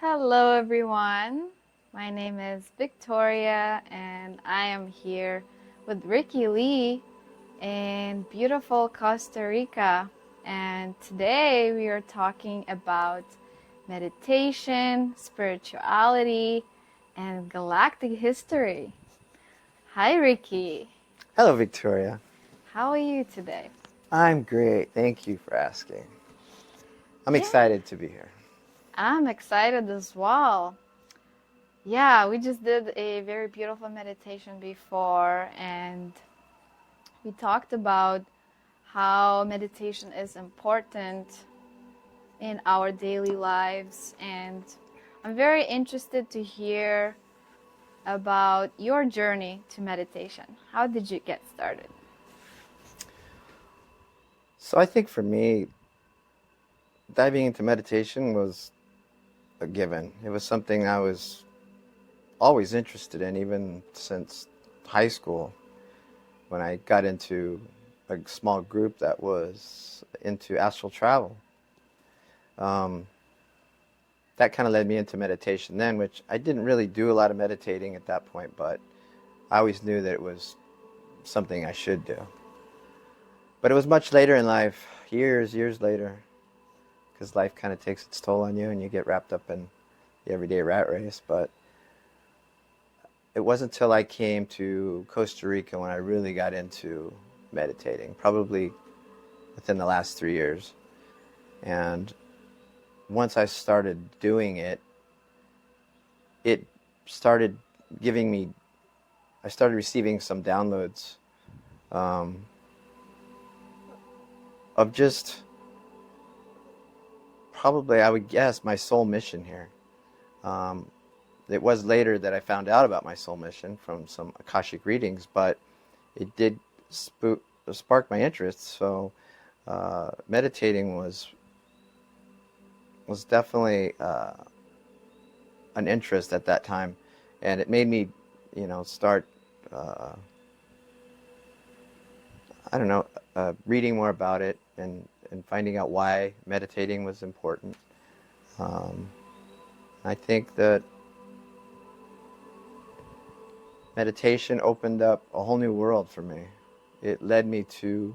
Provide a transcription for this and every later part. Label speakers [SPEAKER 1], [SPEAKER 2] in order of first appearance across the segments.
[SPEAKER 1] Hello, everyone. My name is Victoria, and I am here with Ricky Lee in beautiful Costa Rica. And today we are talking about meditation, spirituality, and galactic history. Hi, Ricky.
[SPEAKER 2] Hello, Victoria.
[SPEAKER 1] How are you today?
[SPEAKER 2] I'm great. Thank you for asking. I'm
[SPEAKER 1] Yeah,
[SPEAKER 2] excited to be here.
[SPEAKER 1] I'm excited as well. Yeah, we just did a very beautiful meditation before, and we talked about how meditation is important in our daily lives. And I'm very interested to hear about your journey to meditation. How did you get started?
[SPEAKER 2] So, I think for me, diving into meditation was a given. It was something I was always interested in, even since high school, when I got into a small group that was into astral travel. Um, that kind of led me into meditation then, which I didn't really do a lot of meditating at that point, but I always knew that it was something I should do. But it was much later in life, years later, because life kind of takes its toll on you and you get wrapped up in the everyday rat race. But it wasn't until I came to Costa Rica when I really got into meditating, probably within the last 3 years. And once I started doing it, it started giving me, I started receiving some downloads um, of just probably, I would guess, my soul mission here. Um, it was later that I found out about my soul mission from some Akashic readings, but it did spark my interest. So meditating was definitely an interest at that time, and it made me, start. Uh, I don't know, reading more about it and finding out why meditating was important. Um, I think that meditation opened up a whole new world for me. It led me to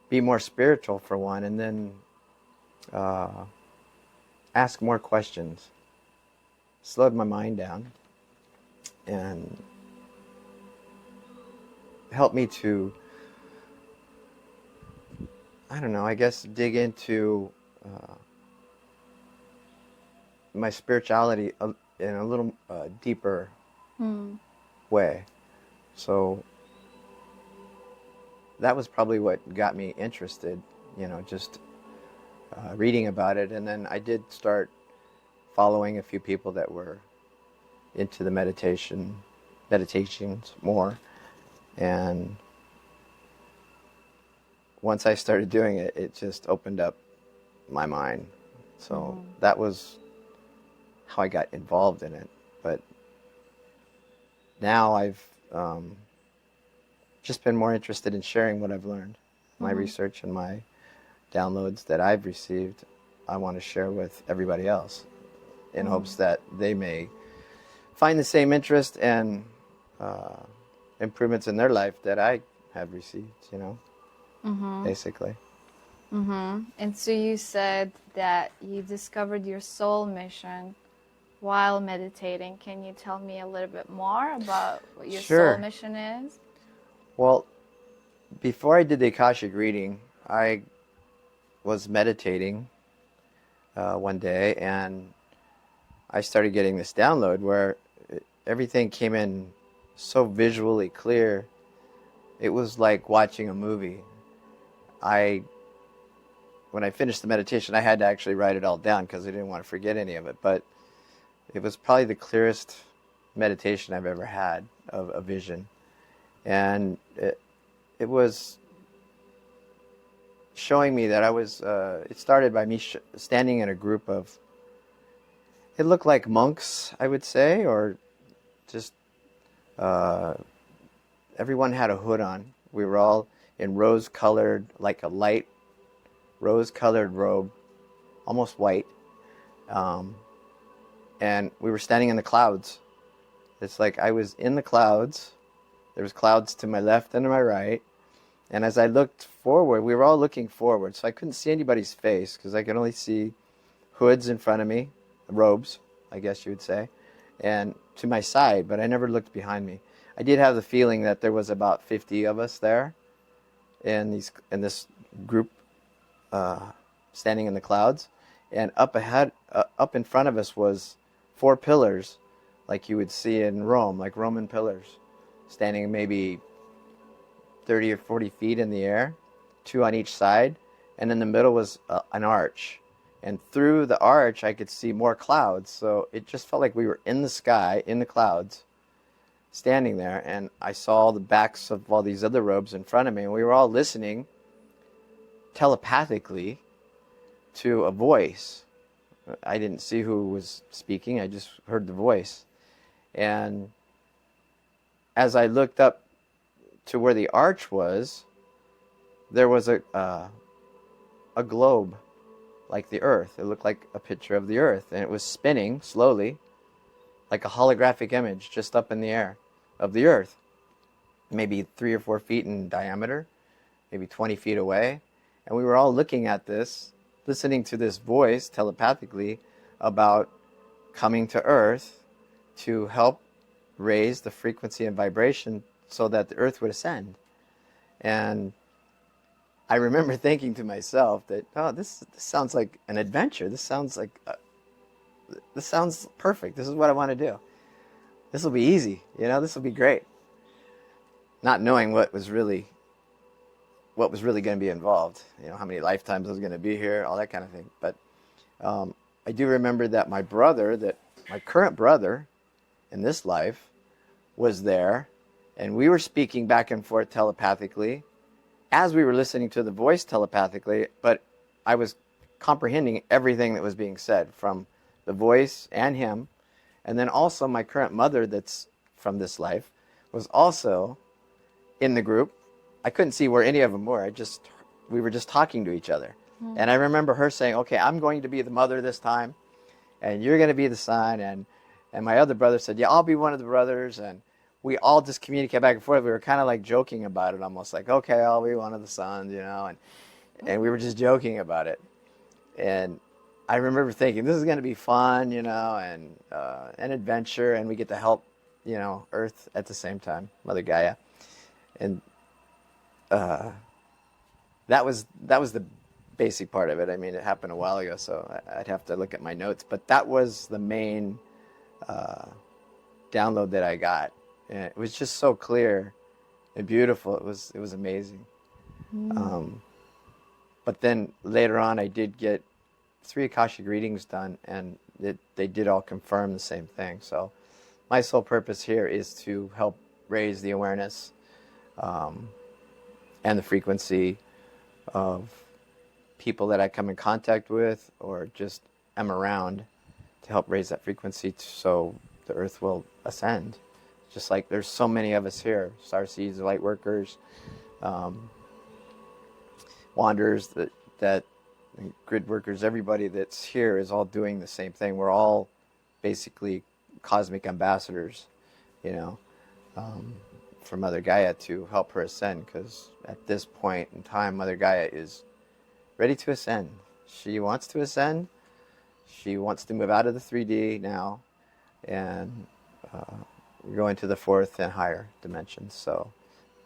[SPEAKER 2] be more spiritual, for one, and then uh, ask more questions. Slowed my mind down and helped me to, I don't know, I guess dig into my spirituality in a little deeper
[SPEAKER 1] Hmm.
[SPEAKER 2] way. So that was probably what got me interested, just reading about it. And then I did start following a few people that were into the meditations more. And once I started doing it, it just opened up my mind. So
[SPEAKER 1] Hmm.
[SPEAKER 2] that was how I got involved in it. But now I've just been more interested in sharing what I've learned, my
[SPEAKER 1] Hmm.
[SPEAKER 2] research and my downloads that I've received. I want to share with everybody else in hopes
[SPEAKER 1] Hmm.
[SPEAKER 2] that they may find the same interest and uh, improvements in their life that I have received,
[SPEAKER 1] Hmm.
[SPEAKER 2] basically.
[SPEAKER 1] And so you said that you discovered your soul mission while meditating. Can you tell me a little bit more about what your soul
[SPEAKER 2] Sure.
[SPEAKER 1] mission is?
[SPEAKER 2] Well, before I did the Akashic reading, I was meditating one day and I started getting this download where everything came in so visually clear. It was like watching a movie. I When I finished the meditation, I had to actually write it all down because I didn't want to forget any of it. But it was probably the clearest meditation I've ever had of a vision. And it was showing me that it started by me standing in a group of, it looked like monks, I would say, or just uh, everyone had a hood on. We were all in rose-colored, like a light rose-colored robe, almost white. Um, and we were standing in the clouds. It's like I was in the clouds. There was clouds to my left and to my right. And as I looked forward, we were all looking forward, so I couldn't see anybody's face because I could only see hoods in front of me, robes, I guess you would say, and to my side, but I never looked behind me. I did have the feeling that there was about 50 of us there in this group standing in the clouds, and up ahead, up in front of us was 4 pillars, like you would see in Rome, like Roman pillars, standing maybe 30 or 40 feet in the air, 2 on each side, and in the middle was an arch. And through the arch, I could see more clouds, so it just felt like we were in the sky, in the clouds, standing there, and I saw the backs of all these other robes in front of me, and we were all listening telepathically to a voice. I didn't see who was speaking, I just heard the voice. And as I looked up to where the arch was, there was a globe like the earth. It looked like a picture of the earth, and it was spinning slowly like a holographic image just up in the air of the earth, maybe 3 or 4 feet in diameter, maybe 20 feet away. And we were all looking at this, listening to this voice telepathically about coming to earth to help raise the frequency and vibration so that the earth would ascend. And I remember thinking to myself that, oh, this sounds like an adventure. This sounds perfect. This is what I want to do. This will be easy, this will be great. Not knowing what was really going to be involved, how many lifetimes I was going to be here, all that kind of thing. But I do remember that my current brother in this life was there, and we were speaking back and forth telepathically as we were listening to the voice telepathically, but I was comprehending everything that was being said from the voice and him. And then also my current mother that's from this life was also in the group. I couldn't see where any of them were. We were just talking to each other. Mm. And I remember her saying, okay, I'm going to be the mother this time, and you're going to be the son. And my other brother said, yeah, I'll be one of the brothers. And we all just communicated back and forth. We were kind of like joking about it, almost like, okay, I'll be one of the sons, and we were just joking about it. And I remember thinking, this is going to be fun, and an adventure, and we get to help, Earth at the same time, Mother Gaia. And that was the basic part of it. I mean, it happened a while ago, so I'd have to look at my notes. But that was the main download that I got. And it was just so clear and beautiful. It was amazing. Mm. But then later on, I did get 3 Akashic readings done, and they did all confirm the same thing. So my sole purpose here is to help raise the awareness and the frequency of people that I come in contact with or just am around to help raise that frequency so the earth will ascend. Just like there's so many of us here, starseeds, light workers, wanderers, that grid workers, everybody that's here is all doing the same thing. We're all basically cosmic ambassadors, for Mother Gaia to help her ascend, because at this point in time, Mother Gaia is ready to ascend. She wants to ascend. She wants to move out of the 3D now, and we're going to the 4th and higher dimensions. So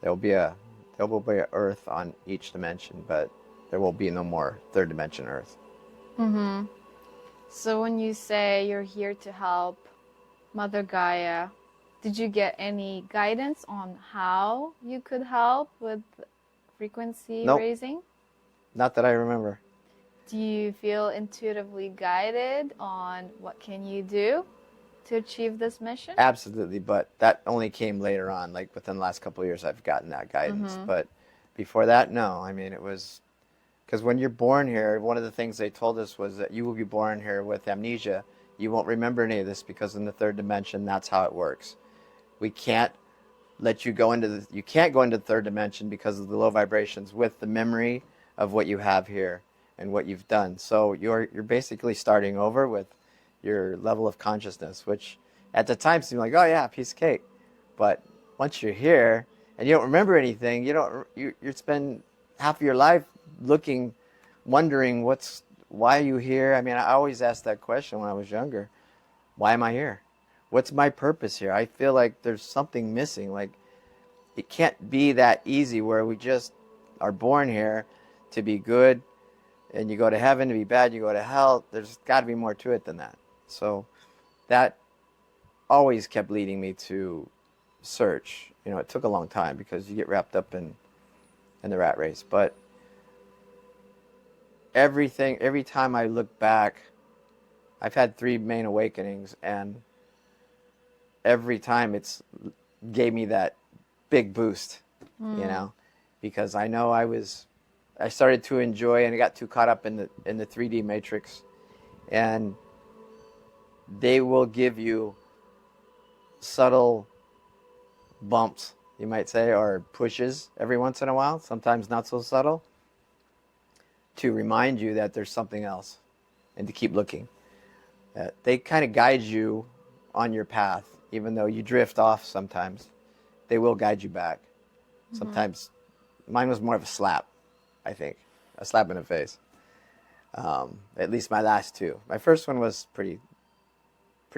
[SPEAKER 2] there will be a Earth on each dimension, but there will be no more 3rd dimension Earth.
[SPEAKER 1] Mm-hmm. So when you say you're here to help Mother Gaia, did you get any guidance on how you could help with frequency raising?
[SPEAKER 2] Not that I remember.
[SPEAKER 1] Do you feel intuitively guided on what can you do to achieve this mission?
[SPEAKER 2] Absolutely, but that only came later on. Like within the last couple of years, I've gotten that guidance. Mm-hmm. But before that, no. I mean, it was because when you're born here, one of the things they told us was that you will be born here with amnesia. You won't remember any of this because in the 3rd dimension, that's how it works. We can't let you go into you can't go into the 3rd dimension because of the low vibrations with the memory of what you have here and what you've done. So you're basically starting over with your level of consciousness, which at the time seemed like, oh yeah, piece of cake. But once you're here and you don't remember anything, you spend half of your life looking, wondering why are you here? I mean, I always asked that question when I was younger. Why am I here? What's my purpose here? I feel like there's something missing. Like, it can't be that easy where we just are born here to be good and you go to heaven, to be bad, you go to hell. There's got to be more to it than that. So that always kept leading me to search. It took a long time because you get wrapped up in the rat race. But every time I look back, I've had 3 main awakenings, and every time it's gave me that big boost, because I know I started to enjoy, and I got too caught up in the 3D matrix, and they will give you subtle bumps, you might say, or pushes every once in a while, sometimes not so subtle, to remind you that there's something else and to keep looking. They kind of guide you on your path, even though you drift off sometimes. They will guide you back. Sometimes mine was more of a slap, I think. A slap in the face. At least my last 2. My first one was pretty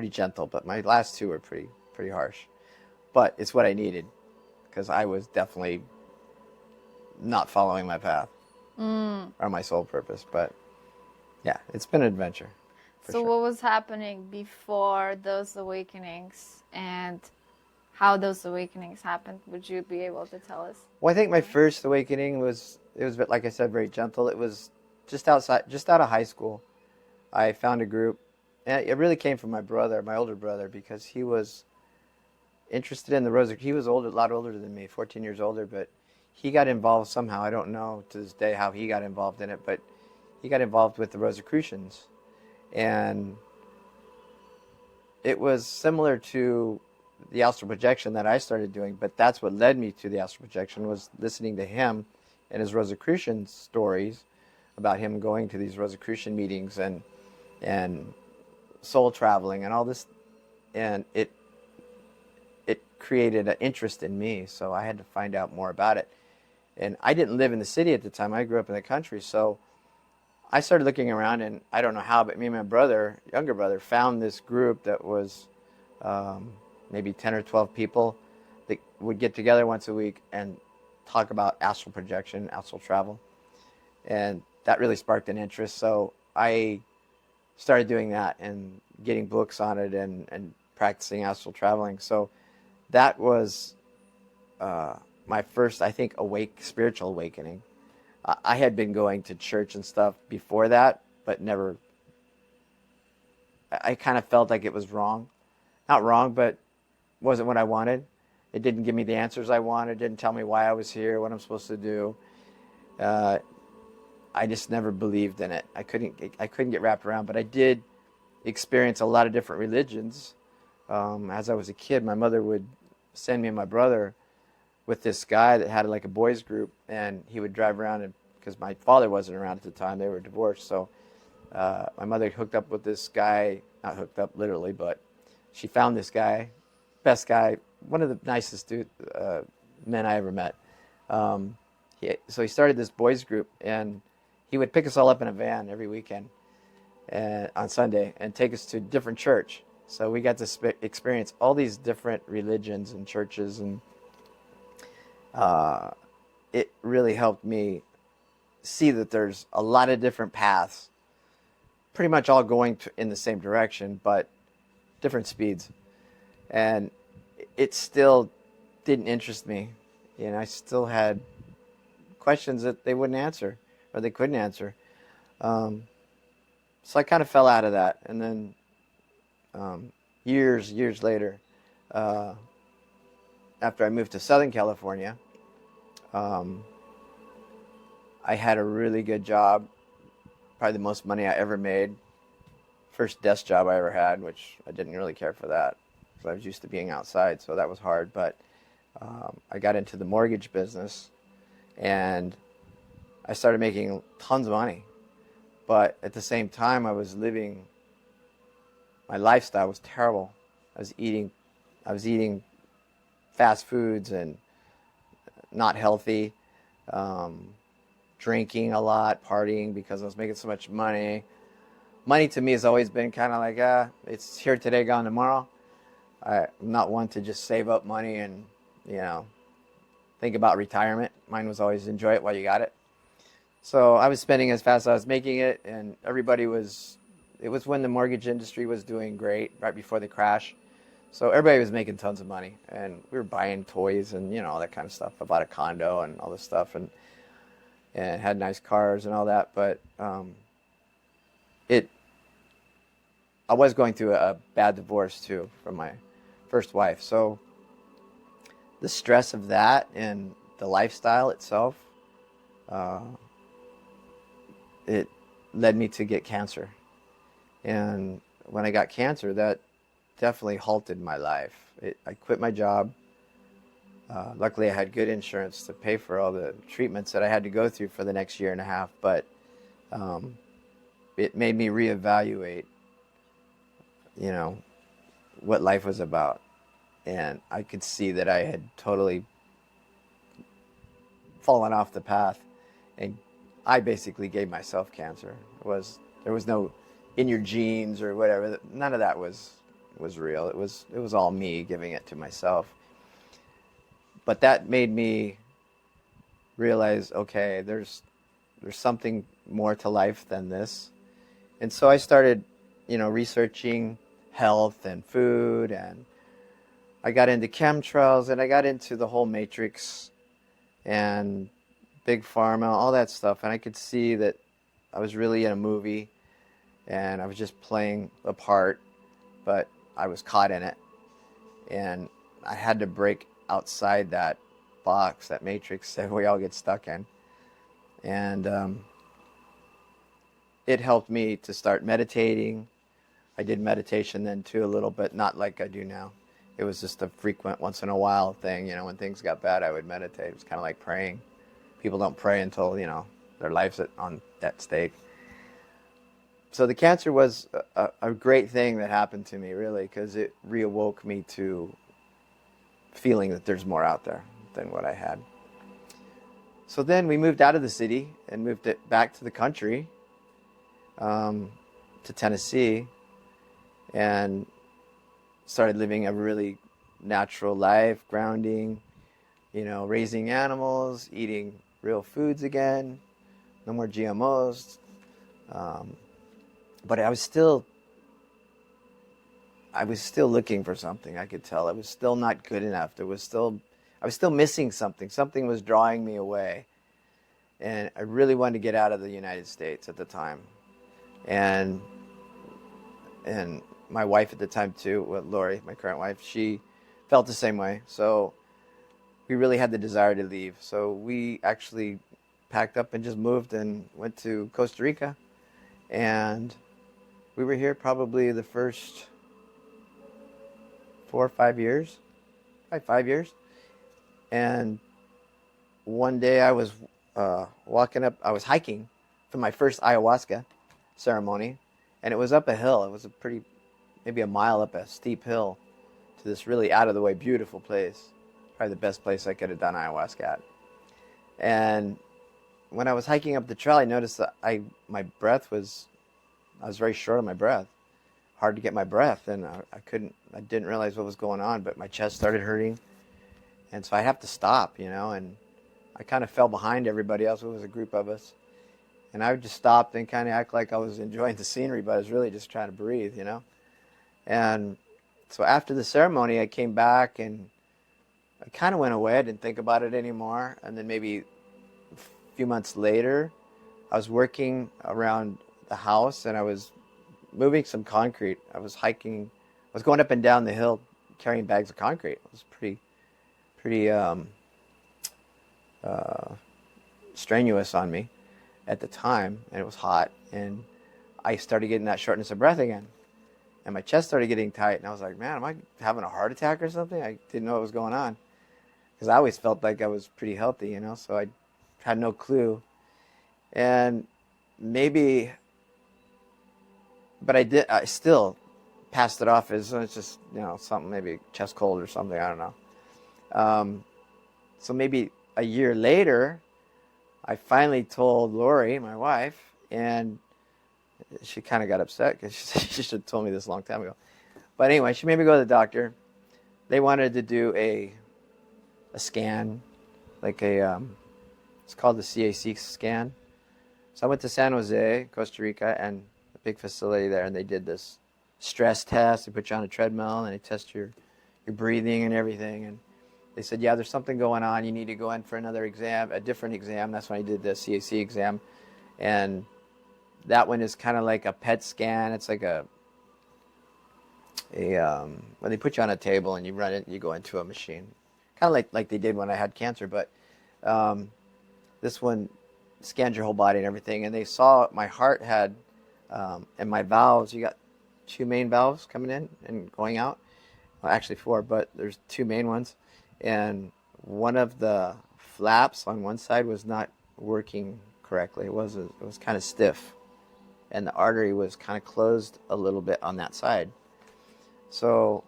[SPEAKER 2] gentle, but my last 2 were pretty harsh. But it's what I needed, because I was definitely not following my path or my soul purpose. But yeah, it's been an adventure.
[SPEAKER 1] So
[SPEAKER 2] sure.
[SPEAKER 1] What was happening before those awakenings, and how those awakenings happened? Would you be able to tell us?
[SPEAKER 2] Well, I think my first awakening was like I said, very gentle. It was just out of high school. I found a group, and it really came from my older brother, because he was interested in the Rosicrucians. He was a lot older than me, 14 years older, but he got involved somehow. I don't know to this day how he got involved in it, but he got involved with the Rosicrucians. And it was similar to the astral projection that I started doing, but that's what led me to the astral projection, was listening to him and his Rosicrucian stories about him going to these Rosicrucian meetings and soul traveling and all this, and it created an interest in me, so I had to find out more about it. And I didn't live in the city at the time. I grew up in the country, so I started looking around, and I don't know how, but me and my younger brother, found this group that was maybe 10 or 12 people that would get together once a week and talk about astral projection, astral travel. And that really sparked an interest, so I started doing that and getting books on it and practicing astral traveling. So that was my first, I think, spiritual awakening. I had been going to church and stuff before that, but never. I kind of felt like it was wrong. Not wrong, but wasn't what I wanted. It didn't give me the answers I wanted. It didn't tell me why I was here, what I'm supposed to do. I just never believed in it. I couldn't get wrapped around, but I did experience a lot of different religions. As I was a kid, my mother would send me and my brother with this guy that had like a boys group, and he would drive around, and because my father wasn't around at the time, they were divorced, so my mother hooked up with this guy, not hooked up literally, but she found this guy, best guy, one of the nicest men I ever met. So he started this boys group, and he would pick us all up in a van every weekend on Sunday and take us to a different church. So we got to experience all these different religions and churches, and it really helped me see that there's a lot of different paths, pretty much all going in the same direction, but different speeds. And it still didn't interest me. I still had questions that they wouldn't answer, or they couldn't answer. So I kind of fell out of that. And then years later, after I moved to Southern California, I had a really good job, probably the most money I ever made. First desk job I ever had, which I didn't really care for that, because I was used to being outside, so that was hard. But I got into the mortgage business, and I started making tons of money. But at the same time, I was living my lifestyle was terrible. I was eating, I was eating fast foods and not healthy, um, drinking a lot, partying because I was making so much money. Money to me has always been kind of like, it's here today, gone tomorrow. I'm not one to just save up money and, you know, think about retirement. Mine was always enjoy it while you got it. So I was spending as fast as I was making it, and it was when the mortgage industry was doing great, right before the crash. So everybody was making tons of money, and we were buying toys and, you know, all that kind of stuff. I bought a condo and all this stuff, and had nice cars and all that. But it, I was going through a bad divorce too from my first wife. So the stress of that and the lifestyle itself, uh, it led me to get cancer. And when I got cancer, that definitely halted my life. I quit my job. Luckily, I had good insurance to pay for all the treatments that I had to go through for the next year and a half. But um, it made me reevaluate, you know, what life was about. And I could see that I had totally fallen off the path, and I basically gave myself cancer. There was no in your genes or whatever. None of that was real. It was all me giving it to myself. But that made me realize, okay, there's something more to life than this. And so I started, you know, researching health and food, and I got into chemtrails, and I got into the whole matrix and big pharma, all that stuff. And I could see that I was really in a movie, and I was just playing a part, but I was caught in it. And I had to break outside that box, that matrix that we all get stuck in. And it helped me to start meditating. I did meditation then too a little bit, not like I do now. It was just a frequent once in a while thing. You know, when things got bad, I would meditate. It was kind of like praying. People don't pray until, you know, their life's at stake. So the cancer was a great thing that happened to me, really, because it reawoke me to feeling that there's more out there than what I had. So then we moved out of the city and moved it back to the country, to Tennessee, and started living a really natural life, grounding, you know, raising animals, eating real foods again, no more GMOs. But I was still looking for something. I could tell I was still not good enough. I was still missing something. Something was drawing me away, and I really wanted to get out of the United States at the time. And my wife at the time too, Lori, my current wife, she felt the same way. So we really had the desire to leave. So we actually packed up and just moved and went to Costa Rica. And we were here probably the first 4 or 5 years, probably 5 years. And one day I was walking up, I was hiking for my first ayahuasca ceremony, and it was up a hill. It was maybe a mile up a steep hill to this really out of the way, beautiful place. Probably the best place I could have done ayahuasca at. And when I was hiking up the trail, I noticed that I was very short on my breath, hard to get my breath, and I didn't realize what was going on, but my chest started hurting, and so I have to stop, you know, and I kind of fell behind everybody else. It was a group of us, and I would just stop and kind of act like I was enjoying the scenery, but I was really just trying to breathe, you know. And so after the ceremony, I came back, and I kind of went away. I didn't think about it anymore. And then maybe a few months later, I was working around the house, and I was moving some concrete. I was hiking. I was going up and down the hill carrying bags of concrete. It was pretty strenuous on me at the time, and it was hot. And I started getting that shortness of breath again. And my chest started getting tight, and I was like, man, am I having a heart attack or something? I didn't know what was going on, because I always felt like I was pretty healthy, you know, so I had no clue. And maybe, but I still passed it off as it's just, something, maybe chest cold or something. I don't know. So maybe a year later, I finally told Lori, my wife, and she kind of got upset because she should have told me this a long time ago. But anyway, she made me go to the doctor. They wanted to do a scan, like it's called the CAC scan. So I went to San Jose, Costa Rica, and a big facility there, and they did this stress test. They put you on a treadmill, and they test your breathing and everything. And they said, yeah, there's something going on. You need to go in for another exam, a different exam. That's when I did the CAC exam. And that one is kind of like a PET scan. It's like when they put you on a table and you run it, you go into a machine. Kind of like they did when I had cancer. But this one scanned your whole body and everything. And they saw my heart had, and my valves, you got 2 main valves coming in and going out. Well, actually 4, but there's 2 main ones. And one of the flaps on one side was not working correctly. It was kind of stiff, and the artery was kind of closed a little bit on that side. So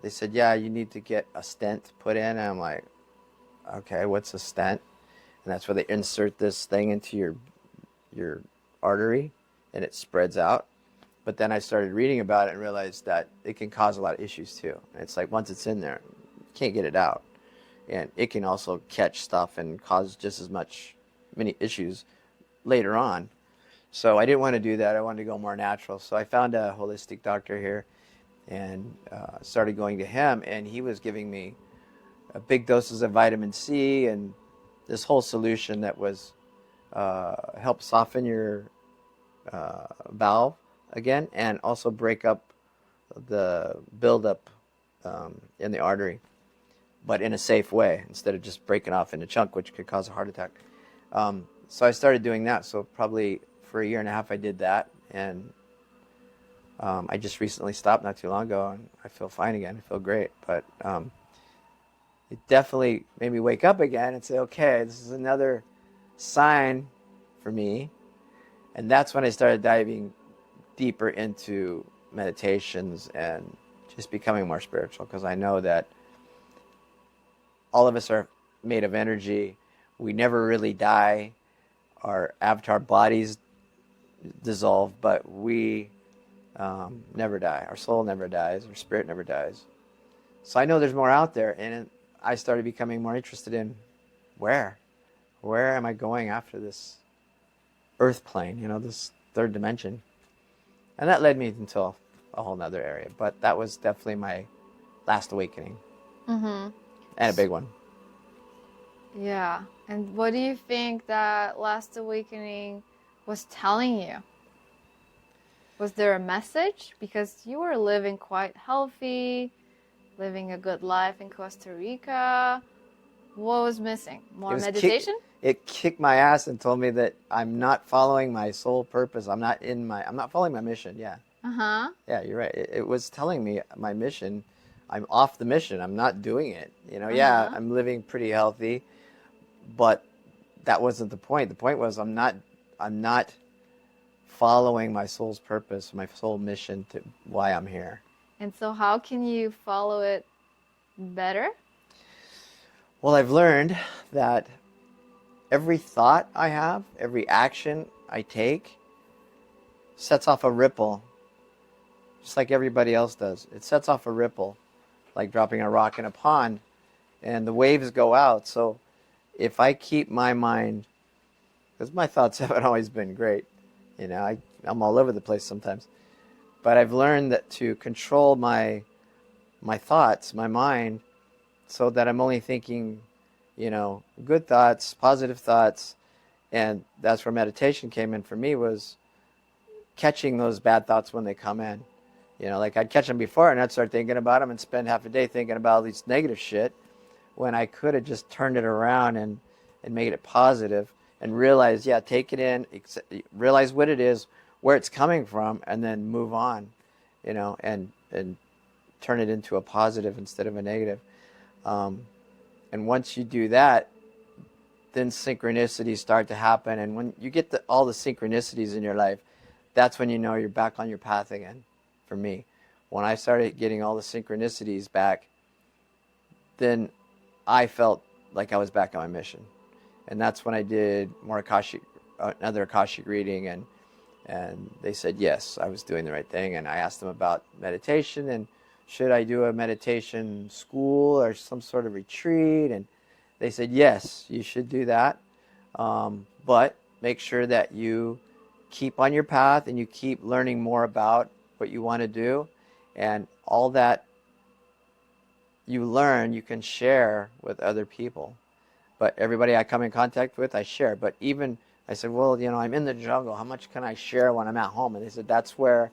[SPEAKER 2] they said, yeah, you need to get a stent put in. And I'm like, okay, what's a stent? And that's where they insert this thing into your artery, and it spreads out. But then I started reading about it and realized that it can cause a lot of issues too. And it's like once it's in there, you can't get it out. And it can also catch stuff and cause just as many issues later on. So I didn't want to do that. I wanted to go more natural. So I found a holistic doctor here and started going to him. And he was giving me big doses of vitamin C and this whole solution that was help soften your valve again, and also break up the buildup in the artery, but in a safe way instead of just breaking off in a chunk, which could cause a heart attack. So I started doing that. So probably for a year and a half I did that, and I just recently stopped not too long ago, and I feel fine again. I feel great, but it definitely made me wake up again and say, okay, this is another sign for me. And that's when I started diving deeper into meditations and just becoming more spiritual, because I know that all of us are made of energy. We never really die. Our avatar bodies dissolve, but we never die. Our soul never dies. Our spirit never dies. So I know there's more out there, and I started becoming more interested in where am I going after this earth plane, this third dimension. And that led me into a whole nother area. But that was definitely my last awakening.
[SPEAKER 1] Mm-hmm.
[SPEAKER 2] And a big one.
[SPEAKER 1] Yeah. And what do you think that last awakening was telling you? Was there a message? Because you were living quite healthy, living a good life in Costa Rica. What was missing? More meditation?
[SPEAKER 2] It kicked my ass and told me that I'm not following my soul purpose. I'm not following my mission. Yeah.
[SPEAKER 1] Uh-huh.
[SPEAKER 2] Yeah, you're right. It was telling me my mission. I'm off the mission. I'm not doing it. Yeah, I'm living pretty healthy, but that wasn't the point. The point was I'm not following my soul's purpose, my soul mission to why I'm here.
[SPEAKER 1] And so how can you follow it better?
[SPEAKER 2] Well, I've learned that every thought I have, every action I take sets off a ripple, just like everybody else does. It sets off a ripple, like dropping a rock in a pond, and the waves go out. So if I keep my mind, because my thoughts haven't always been great, I'm all over the place sometimes, but I've learned that to control my thoughts, my mind, so that I'm only thinking, good thoughts, positive thoughts. And that's where meditation came in for me, was catching those bad thoughts when they come in. Like I'd catch them before and I'd start thinking about them and spend half a day thinking about all this negative shit, when I could have just turned it around and made it positive and realize, take it in, realize what it is, where it's coming from, and then move on, and turn it into a positive instead of a negative. And once you do that, then synchronicities start to happen. And when you get all the synchronicities in your life, that's when you know you're back on your path again, for me. when I started getting all the synchronicities back, then I felt like I was back on my mission. And that's when I did more another Akashic reading, and they said yes, I was doing the right thing. And I asked them about meditation and should I do a meditation school or some sort of retreat, and they said yes, you should do that, but make sure that you keep on your path and you keep learning more about what you want to do, and all that you learn you can share with other people. But everybody I come in contact with, I share. But even I said, well, I'm in the jungle, how much can I share when I'm at home? And they said that's where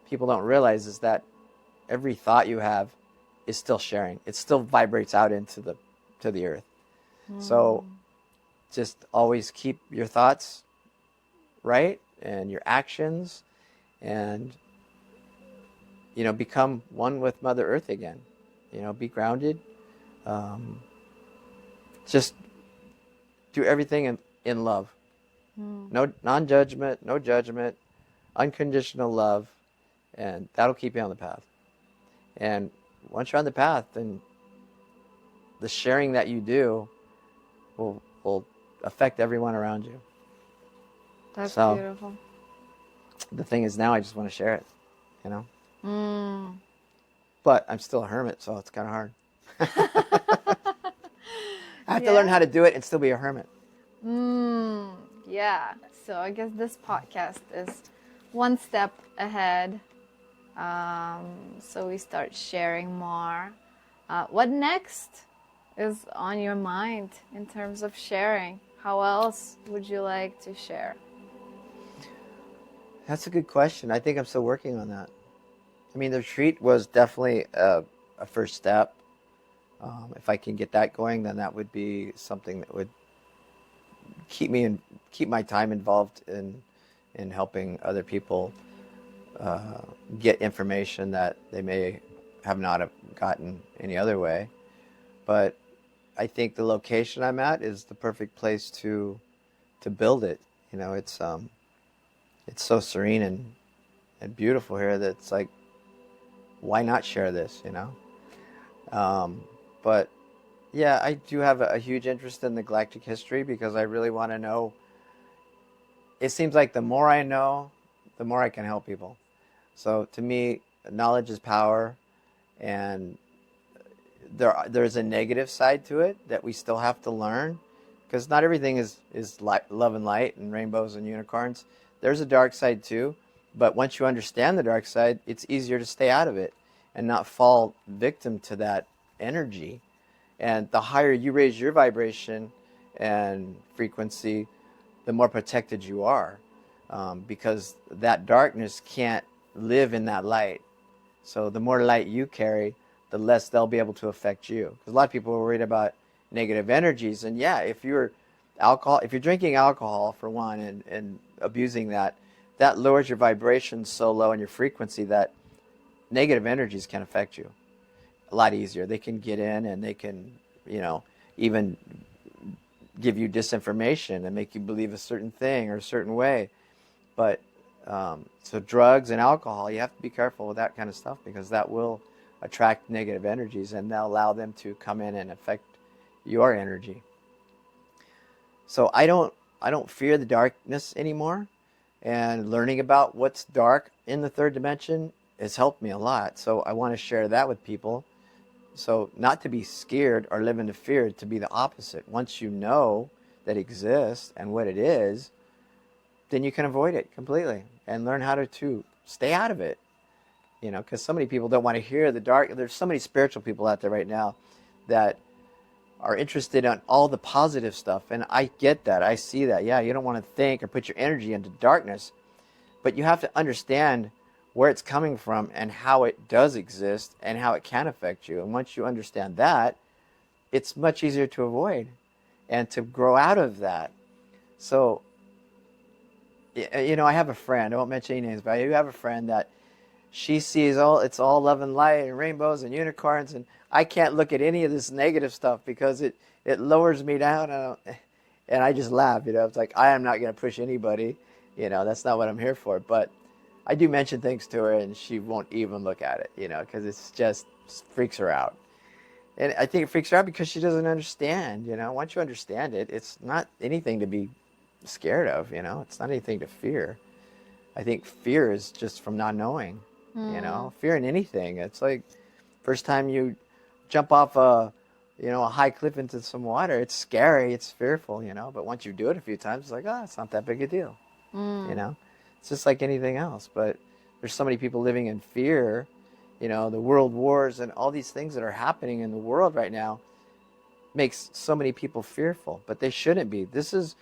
[SPEAKER 2] people don't realize is that every thought you have is still sharing. It still vibrates out into the earth. So just always keep your thoughts right and your actions, and become one with Mother Earth again. Be grounded. Just do everything in love. No non-judgment, no judgment, unconditional love, and that'll keep you on the path. And once you're on the path, then the sharing that you do will affect everyone around you.
[SPEAKER 1] That's
[SPEAKER 2] so
[SPEAKER 1] beautiful.
[SPEAKER 2] The thing is, now I just want to share it, But I'm still a hermit, so it's kind of hard. I have to learn how to do it and still be a hermit.
[SPEAKER 1] Yeah. So I guess this podcast is one step ahead. So we start sharing more. What next is on your mind in terms of sharing? How else would you like to share?
[SPEAKER 2] That's a good question. I think I'm still working on that. I mean, the retreat was definitely a first step. If I can get that going, then that would be something that would keep my time involved in helping other people get information that they may have not have gotten any other way. But I think the location I'm at is the perfect place to build it. It's so serene and beautiful here that it's like, why not share this? But yeah, I do have a huge interest in the galactic history because I really want to know. It seems like the more I know, the more I can help people. So to me, knowledge is power, and there's a negative side to it that we still have to learn, because not everything is love and light and rainbows and unicorns. There's a dark side too, but once you understand the dark side, it's easier to stay out of it and not fall victim to that energy. And the higher you raise your vibration and frequency, the more protected you are, because that darkness can't live in that light. So the more light you carry, the less they'll be able to affect you. Because a lot of people are worried about negative energies. And yeah, if you're drinking alcohol for one and abusing that lowers your vibration so low and your frequency that negative energies can affect you a lot easier. They can get in and they can, even give you disinformation and make you believe a certain thing or a certain way. But so drugs and alcohol, you have to be careful with that kind of stuff, because that will attract negative energies and they'll allow them to come in and affect your energy. So I don't fear the darkness anymore, and learning about what's dark in the third dimension has helped me a lot. So I want to share that with people. So not to be scared or live in the fear, to be the opposite. Once you know that exists and what it is, then you can avoid it completely and learn how to stay out of it. Because so many people don't want to hear the dark. There's so many spiritual people out there right now that are interested in all the positive stuff. And I get that. I see that. Yeah, you don't want to think or put your energy into darkness. But you have to understand where it's coming from and how it does exist and how it can affect you. And once you understand that, it's much easier to avoid and to grow out of that. So, I have a friend, I won't mention any names, but I do have a friend that she sees it's all love and light and rainbows and unicorns, and I can't look at any of this negative stuff because it lowers me down, and I just laugh. It's like, I am not going to push anybody. That's not what I'm here for. But I do mention things to her, and she won't even look at it, because it's just freaks her out. And I think it freaks her out because she doesn't understand, Once you understand it, it's not anything to be scared of, It's not anything to fear. I think fear is just from not knowing, Fear in anything. It's like first time you jump off a high cliff into some water, it's scary, it's fearful, But once you do it a few times, it's like, it's not that big a deal, It's just like anything else. But there's so many people living in fear, the world wars and all these things that are happening in the world right now makes so many people fearful, but they shouldn't be. This is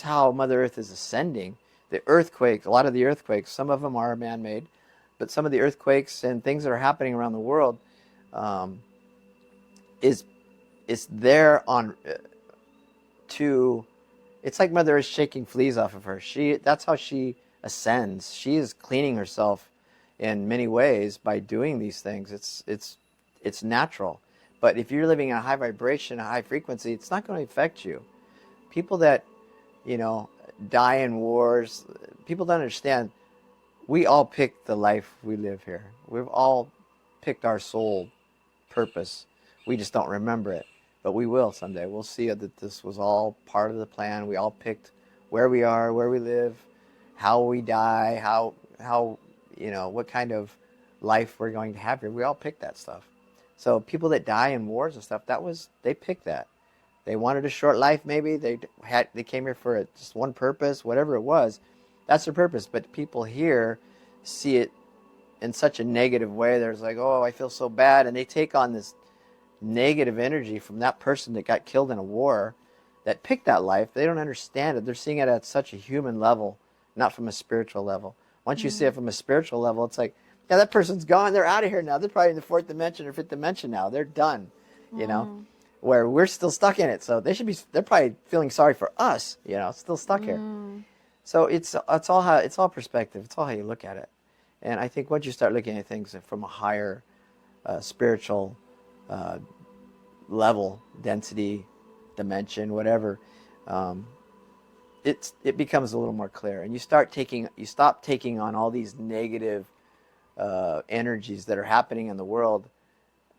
[SPEAKER 2] how Mother Earth is ascending. The earthquakes, a lot of the earthquakes, some of them are man-made, but some of the earthquakes and things that are happening around the world is there on to. It's like Mother Earth shaking fleas off of her. That's how she ascends. She is cleaning herself in many ways by doing these things. It's natural. But if you're living in a high vibration, a high frequency, it's not going to affect you. People that, die in wars, people don't understand. We all pick the life we live here. We've all picked our soul purpose. We just don't remember it. But we will someday. We'll see that this was all part of the plan. We all picked where we are, where we live, how we die, how what kind of life we're going to have here. We all picked that stuff. So people that die in wars and stuff, they picked that. They wanted a short life, maybe. They came here for just one purpose, whatever it was. That's their purpose. But people here see it in such a negative way. There's like, oh, I feel so bad. And they take on this negative energy from that person that got killed in a war that picked that life. They don't understand it. They're seeing it at such a human level, not from a spiritual level. Once you see it from a spiritual level, it's like, yeah, that person's gone. They're out of here now. They're probably in the fourth dimension or fifth dimension now. They're done, where we're still stuck in it. So they're probably feeling sorry for us, still stuck here. So it's all perspective. It's all how you look at it. And I think once you start looking at things from a higher spiritual level, density, dimension, whatever, it becomes a little more clear. And you stop taking on all these negative energies that are happening in the world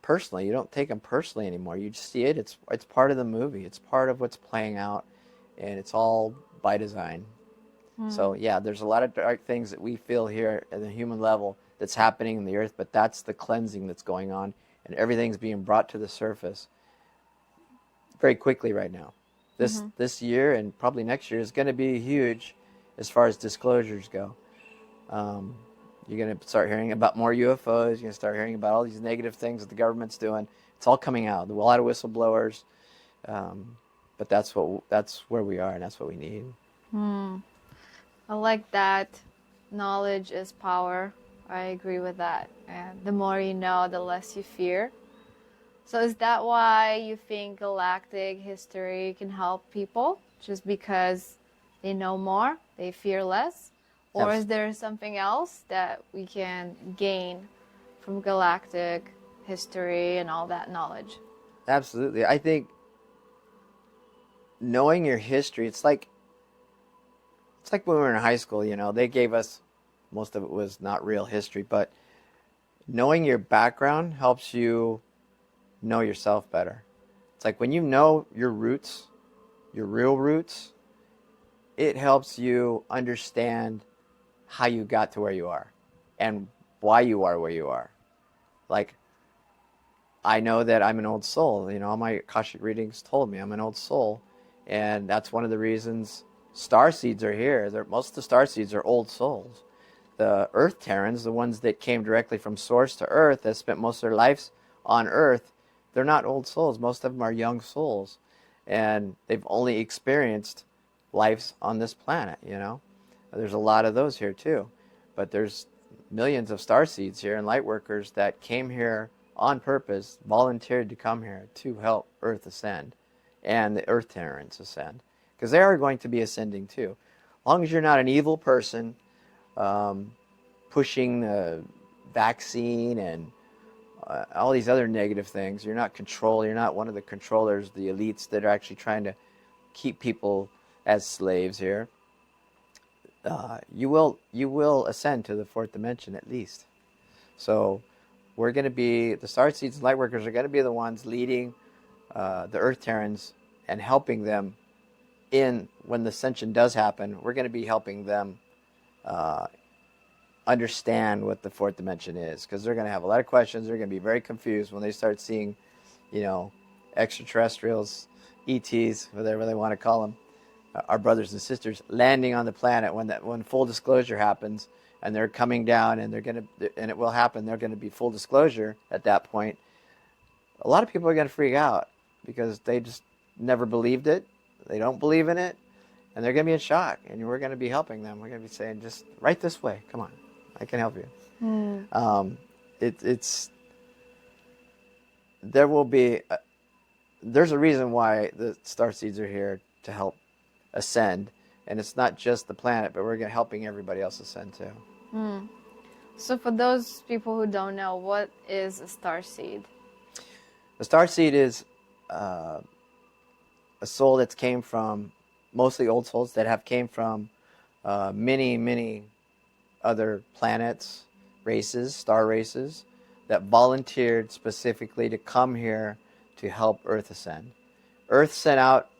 [SPEAKER 2] personally. You don't take them personally anymore. You just see it. It's part of the movie. It's part of what's playing out, and it's all by design. So yeah, there's a lot of dark things that we feel here at the human level that's happening in the earth, but that's the cleansing that's going on, and everything's being brought to the surface very quickly right now. This year and probably next year is going to be huge as far as disclosures go. You're going to start hearing about more UFOs. You're going to start hearing about all these negative things that the government's doing. It's all coming out. There's a lot of whistleblowers, but that's where we are, and that's what we need.
[SPEAKER 1] I like that. Knowledge is power. I agree with that. And the more you know, the less you fear. So is that why you think galactic history can help people? Just because they know more, they fear less? Or is there something else that we can gain from galactic history and all that knowledge?
[SPEAKER 2] Absolutely. I think knowing your history, it's like when we were in high school, they gave us, most of it was not real history, but knowing your background helps you know yourself better. It's like when you know your roots, your real roots, it helps you understand how you got to where you are and why you are where you are. Like, I know that I'm an old soul. All my Akashic readings told me I'm an old soul, and that's one of the reasons star seeds are here. Most of the star seeds are old souls. The Earth Terrans, the ones that came directly from Source to Earth, that spent most of their lives on Earth, they're not old souls. Most of them are young souls, and they've only experienced lives on this planet. There's a lot of those here too, but there's millions of star seeds here and light workers that came here on purpose, volunteered to come here to help Earth ascend and the Earth Terrans ascend, because they are going to be ascending too. As long as you're not an evil person pushing the vaccine and all these other negative things, you're not one of the controllers, the elites that are actually trying to keep people as slaves here. you will ascend to the fourth dimension at least. So we're going to be the star seeds and light workers are going to be the ones leading the Earth Terrans and helping them in when the ascension does happen. We're going to be helping them understand what the fourth dimension is, because they're going to have a lot of questions. They're going to be very confused when they start seeing, extraterrestrials, ETs, whatever they want to call them, our brothers and sisters landing on the planet when full disclosure happens, and they're coming down, and and it will happen. They're going to be full disclosure at that point. A lot of people are going to freak out because they just never believed it. They don't believe in it, and they're going to be in shock. And we're going to be helping them. We're going to be saying, just right this way. Come on, I can help you. There will be. There's a reason why the star seeds are here to help ascend, and it's not just the planet, but we're helping everybody else ascend too.
[SPEAKER 1] So for those people who don't know, what is a star seed?
[SPEAKER 2] The star seed is a soul that's came from, mostly old souls that have came from many other planets, races, star races, that volunteered specifically to come here to help Earth ascend. Earth sent out,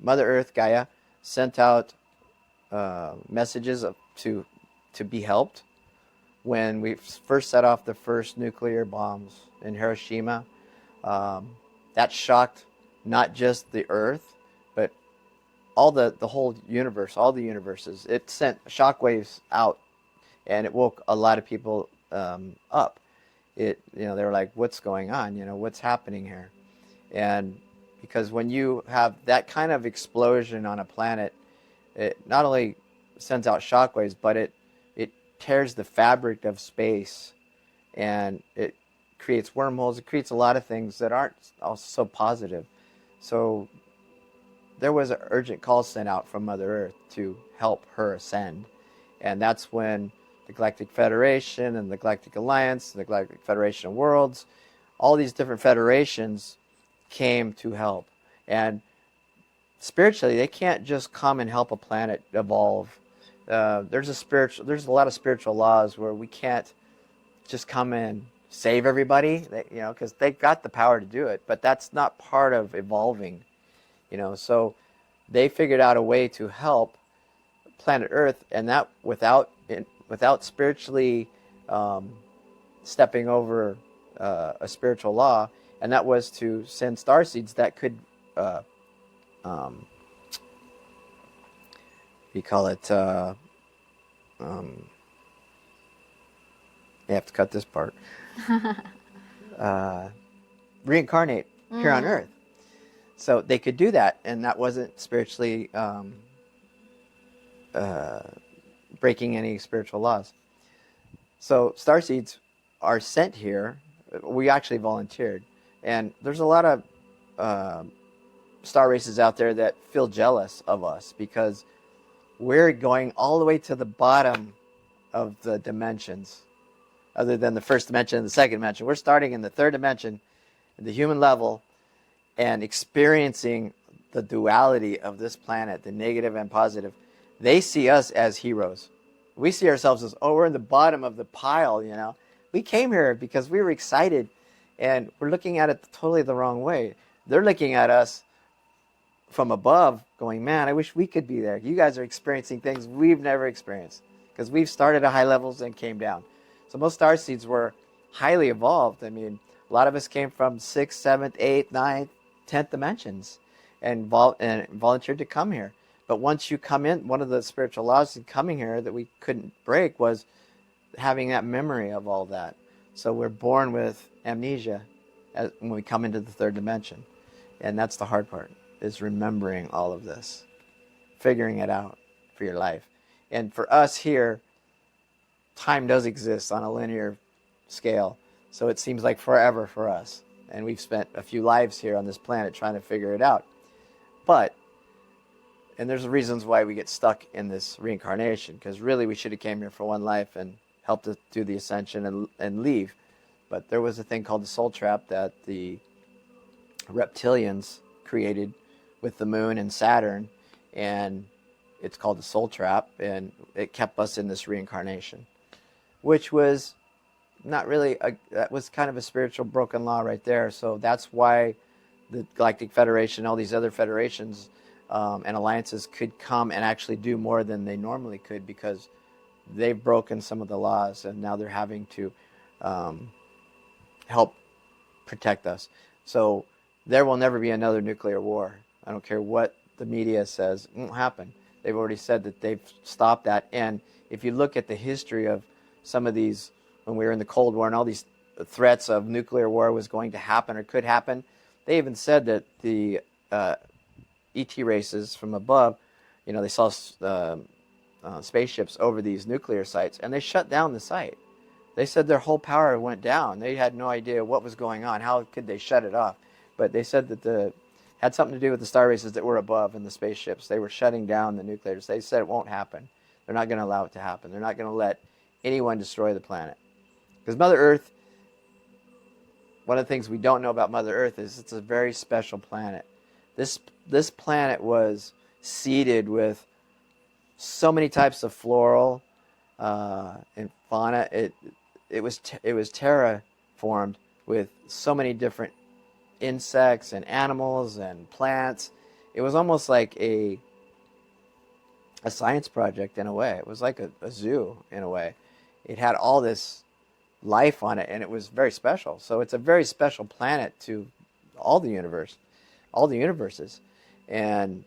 [SPEAKER 2] Mother Earth, Gaia, sent out messages to be helped. When we first set off the first nuclear bombs in Hiroshima, that shocked not just the Earth, but all the whole universe, all the universes. It sent shockwaves out, and it woke a lot of people up. They were like, "What's going on? What's happening here?" And because when you have that kind of explosion on a planet, it not only sends out shockwaves, but it tears the fabric of space, and it creates wormholes. It creates a lot of things that aren't also so positive. So there was an urgent call sent out from Mother Earth to help her ascend. And that's when the Galactic Federation and the Galactic Alliance, the Galactic Federation of Worlds, all these different federations came to help. And spiritually, they can't just come and help a planet evolve. There's a lot of spiritual laws where we can't just come and save everybody, because they've got the power to do it, but that's not part of evolving, so they figured out a way to help planet Earth, and that without spiritually stepping over a spiritual law, and that was to send starseeds that could we call it you have to cut this part. Reincarnate here on Earth. So they could do that, and that wasn't spiritually breaking any spiritual laws. So starseeds are sent here. We actually volunteered, and there's a lot of star races out there that feel jealous of us because we're going all the way to the bottom of the dimensions, other than the first dimension and the second dimension. We're starting in the third dimension, the human level, and experiencing the duality of this planet, the negative and positive. They see us as heroes. We see ourselves as, we're in the bottom of the pile, We came here because we were excited, and we're looking at it totally the wrong way. They're looking at us from above going, man, I wish we could be there. You guys are experiencing things we've never experienced because we've started at high levels and came down. So most starseeds were highly evolved. I mean, a lot of us came from 6th, 7th, 8th, 9th, 10th dimensions and volunteered to come here. But once you come in, one of the spiritual laws in coming here that we couldn't break was having that memory of all that. So we're born with amnesia when we come into the third dimension. And that's the hard part, is remembering all of this, figuring it out for your life. And for us here, time does exist on a linear scale. So it seems like forever for us. And we've spent a few lives here on this planet trying to figure it out. And there's reasons why we get stuck in this reincarnation, because really we should have came here for one life and helped us do the ascension and leave. But there was a thing called the soul trap that the reptilians created with the moon and Saturn, and It's called the soul trap, and it kept us in this reincarnation, which was not really that was kind of a spiritual broken law right there. So that's why the Galactic Federation, all these other federations and alliances could come and actually do more than they normally could, because they've broken some of the laws, and now they're having to help protect us. So there will never be another nuclear war. I don't care what the media says, it won't happen. They've already said that they've stopped that. And if you look at the history of some of these, when we were in the Cold War and all these threats of nuclear war was going to happen or could happen, they even said that the ET races from above, you know, they saw spaceships over these nuclear sites, and they shut down the site. They said their whole power went down. They had no idea what was going on. How could they shut it off? But they said that had something to do with the star races that were above in the spaceships. They were shutting down the nuclears. They said it won't happen. They're not going to allow it to happen. They're not going to let anyone destroy the planet. Because Mother Earth, one of the things we don't know about Mother Earth is it's a very special planet. This planet was seeded with so many types of floral and fauna. It was terraformed with so many different insects and animals and plants. It was almost like a science project in a way. It was like a zoo in a way. It had all this life on it, and it was very special. So it's a very special planet to all the universes, and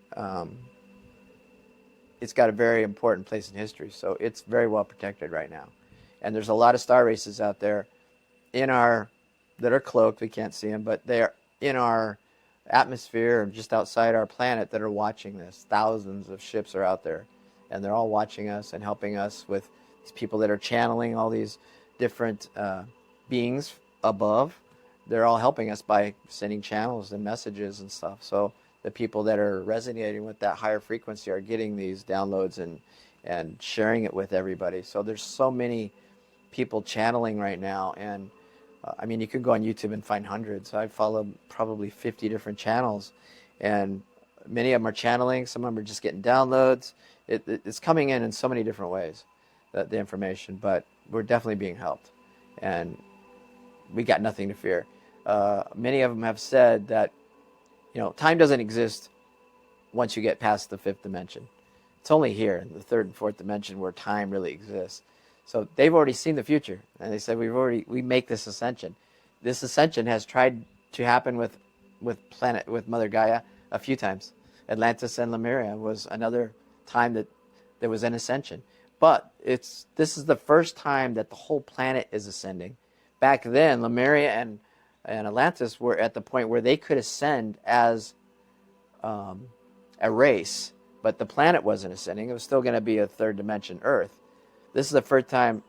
[SPEAKER 2] it's got a very important place in history. So it's very well protected right now. And there's a lot of star races out there that are cloaked. We can't see them, but they are in our atmosphere and just outside our planet that are watching this. Thousands of ships are out there, and they're all watching us and helping us with these people that are channeling all these different beings above. They're all helping us by sending channels and messages and stuff. So the people that are resonating with that higher frequency are getting these downloads and sharing it with everybody. So there's so many people channeling right now, and I mean, you can go on YouTube and find hundreds. I follow probably 50 different channels, and many of them are channeling. Some of them are just getting downloads. It's coming in so many different ways, the information, but we're definitely being helped, and we got nothing to fear. Many of them have said that, you know, time doesn't exist once you get past the fifth dimension. It's only here in the third and fourth dimension where time really exists. So they've already seen the future, and they said we make this ascension. This ascension has tried to happen with Mother Gaia a few times. Atlantis and Lemuria was another time that there was an ascension. But this is the first time that the whole planet is ascending. Back then, Lemuria and Atlantis were at the point where they could ascend as a race, but the planet wasn't ascending. It was still going to be a third dimension Earth. This is the first time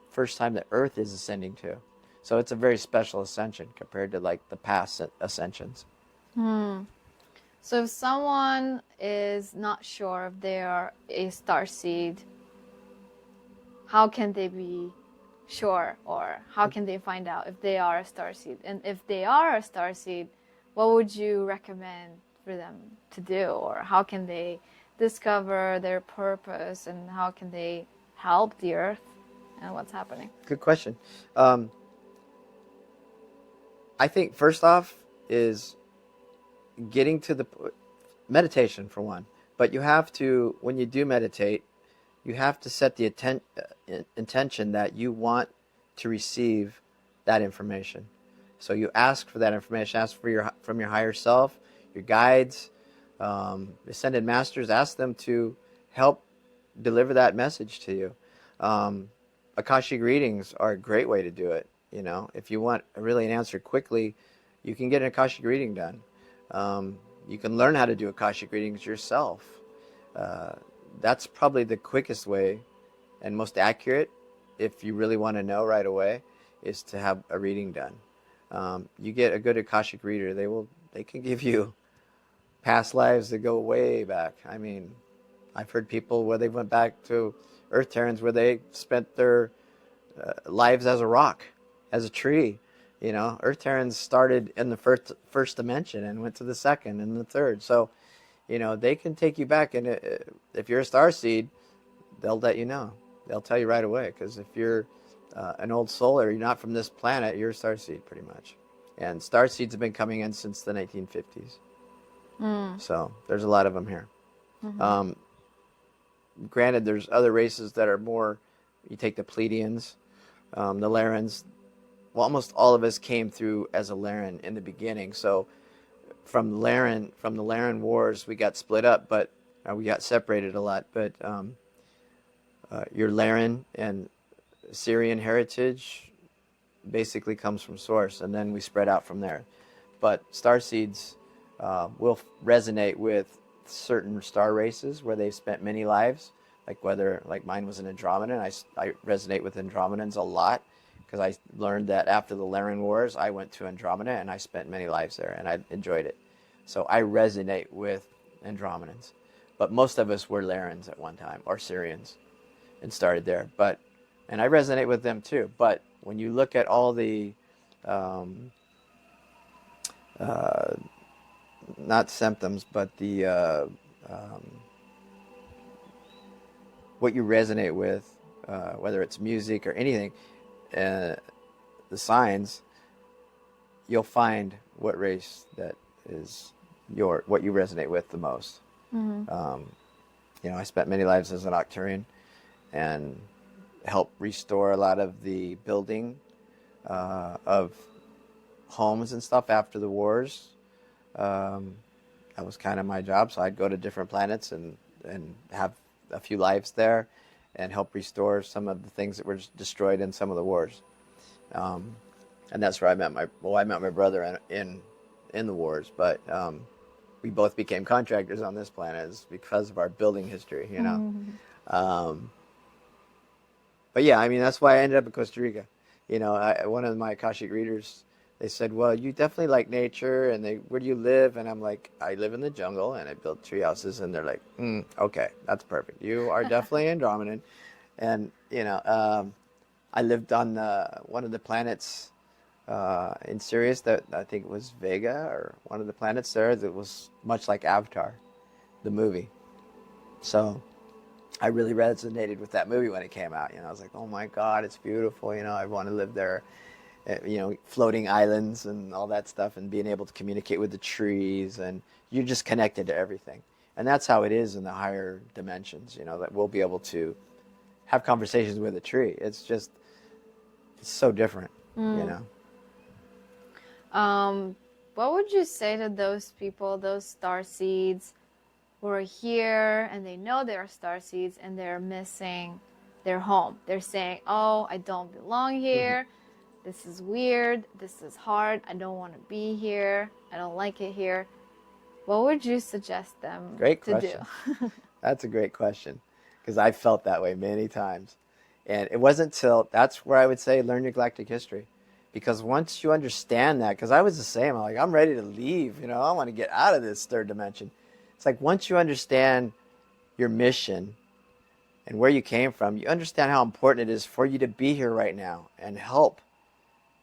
[SPEAKER 2] that Earth is ascending to. So it's a very special ascension compared to like the past ascensions.
[SPEAKER 1] So if someone is not sure if they are a starseed, how can they be sure, or how can they find out if they are a starseed? And if they are a starseed, what would you recommend for them to do? Or how can they discover their purpose, and how can they help the Earth and what's happening?
[SPEAKER 2] Good question. I think first off is getting to the meditation for one. But you have to, when you do meditate, you have to set the intention that you want to receive that information. So you ask for that information, ask from your higher self, your guides, ascended masters, ask them to help deliver that message to you. Akashic readings are a great way to do it. You know, if you want really an answer quickly, you can get an Akashic reading done. You can learn how to do Akashic readings yourself. That's probably the quickest way and most accurate, if you really want to know right away, is to have a reading done. You get a good Akashic reader, they can give you past lives that go way back. I mean, I've heard people where they went back to Earth Terrans where they spent their lives as a rock, as a tree. You know, Earth Terrans started in the first dimension and went to the second and the third. So, they can take you back. And if you're a starseed, they'll let you know. They'll tell you right away. Because if you're an old soul or you're not from this planet, you're a starseed pretty much. And starseeds have been coming in since the 1950s. So there's a lot of them here. Granted, there's other races that are more, you take the Pleiadians, the Larans. Well, almost all of us came through as a Laran in the beginning. So from the Laran Wars, we got split up, but we got separated a lot. But your Laran and Syrian heritage basically comes from source, and then we spread out from there. But starseeds will resonate with certain star races where they've spent many lives, like mine was an Andromedan. I resonate with Andromedans a lot because I learned that after the Laran Wars, I went to Andromeda and I spent many lives there, and I enjoyed it. So I resonate with Andromedans. But most of us were Larans at one time, or Syrians, and started there. And I resonate with them too. But when you look at all the, not symptoms, but the what you resonate with, whether it's music or anything, the signs, you'll find what race that is what you resonate with the most. I spent many lives as an Octurian and helped restore a lot of the building of homes and stuff after the wars. That was kind of my job. So I'd go to different planets and have a few lives there and help restore some of the things that were destroyed in some of the wars. And that's where I met my brother in the wars. But we both became contractors on this planet because of our building history, But yeah, I mean, that's why I ended up in Costa Rica. One of my Akashic readers, they said, well, you definitely like nature, and where do you live? And I'm like, I live in the jungle, and I build tree houses. And they're like, okay, that's perfect. You are definitely Andromedan. And, I lived on one of the planets in Sirius that I think was Vega, or one of the planets there that was much like Avatar, the movie. So I really resonated with that movie when it came out. I was like, oh my God, it's beautiful. I want to live there. Floating islands and all that stuff, and being able to communicate with the trees, and you're just connected to everything. And that's how it is in the higher dimensions, that we'll be able to have conversations with a tree. It's so different,
[SPEAKER 1] What would you say to those people, those starseeds who are here and they know they're starseeds and they're missing their home? They're saying, oh, I don't belong here. This is weird. This is hard. I don't want to be here. I don't like it here. What would you suggest them
[SPEAKER 2] Great
[SPEAKER 1] to
[SPEAKER 2] question.
[SPEAKER 1] do?
[SPEAKER 2] That's a great question, because I felt that way many times. And it wasn't that's where I would say learn your galactic history. Because once you understand that, because I was the same, I'm ready to leave. I want to get out of this third dimension. It's like once you understand your mission and where you came from, you understand how important it is for you to be here right now and help.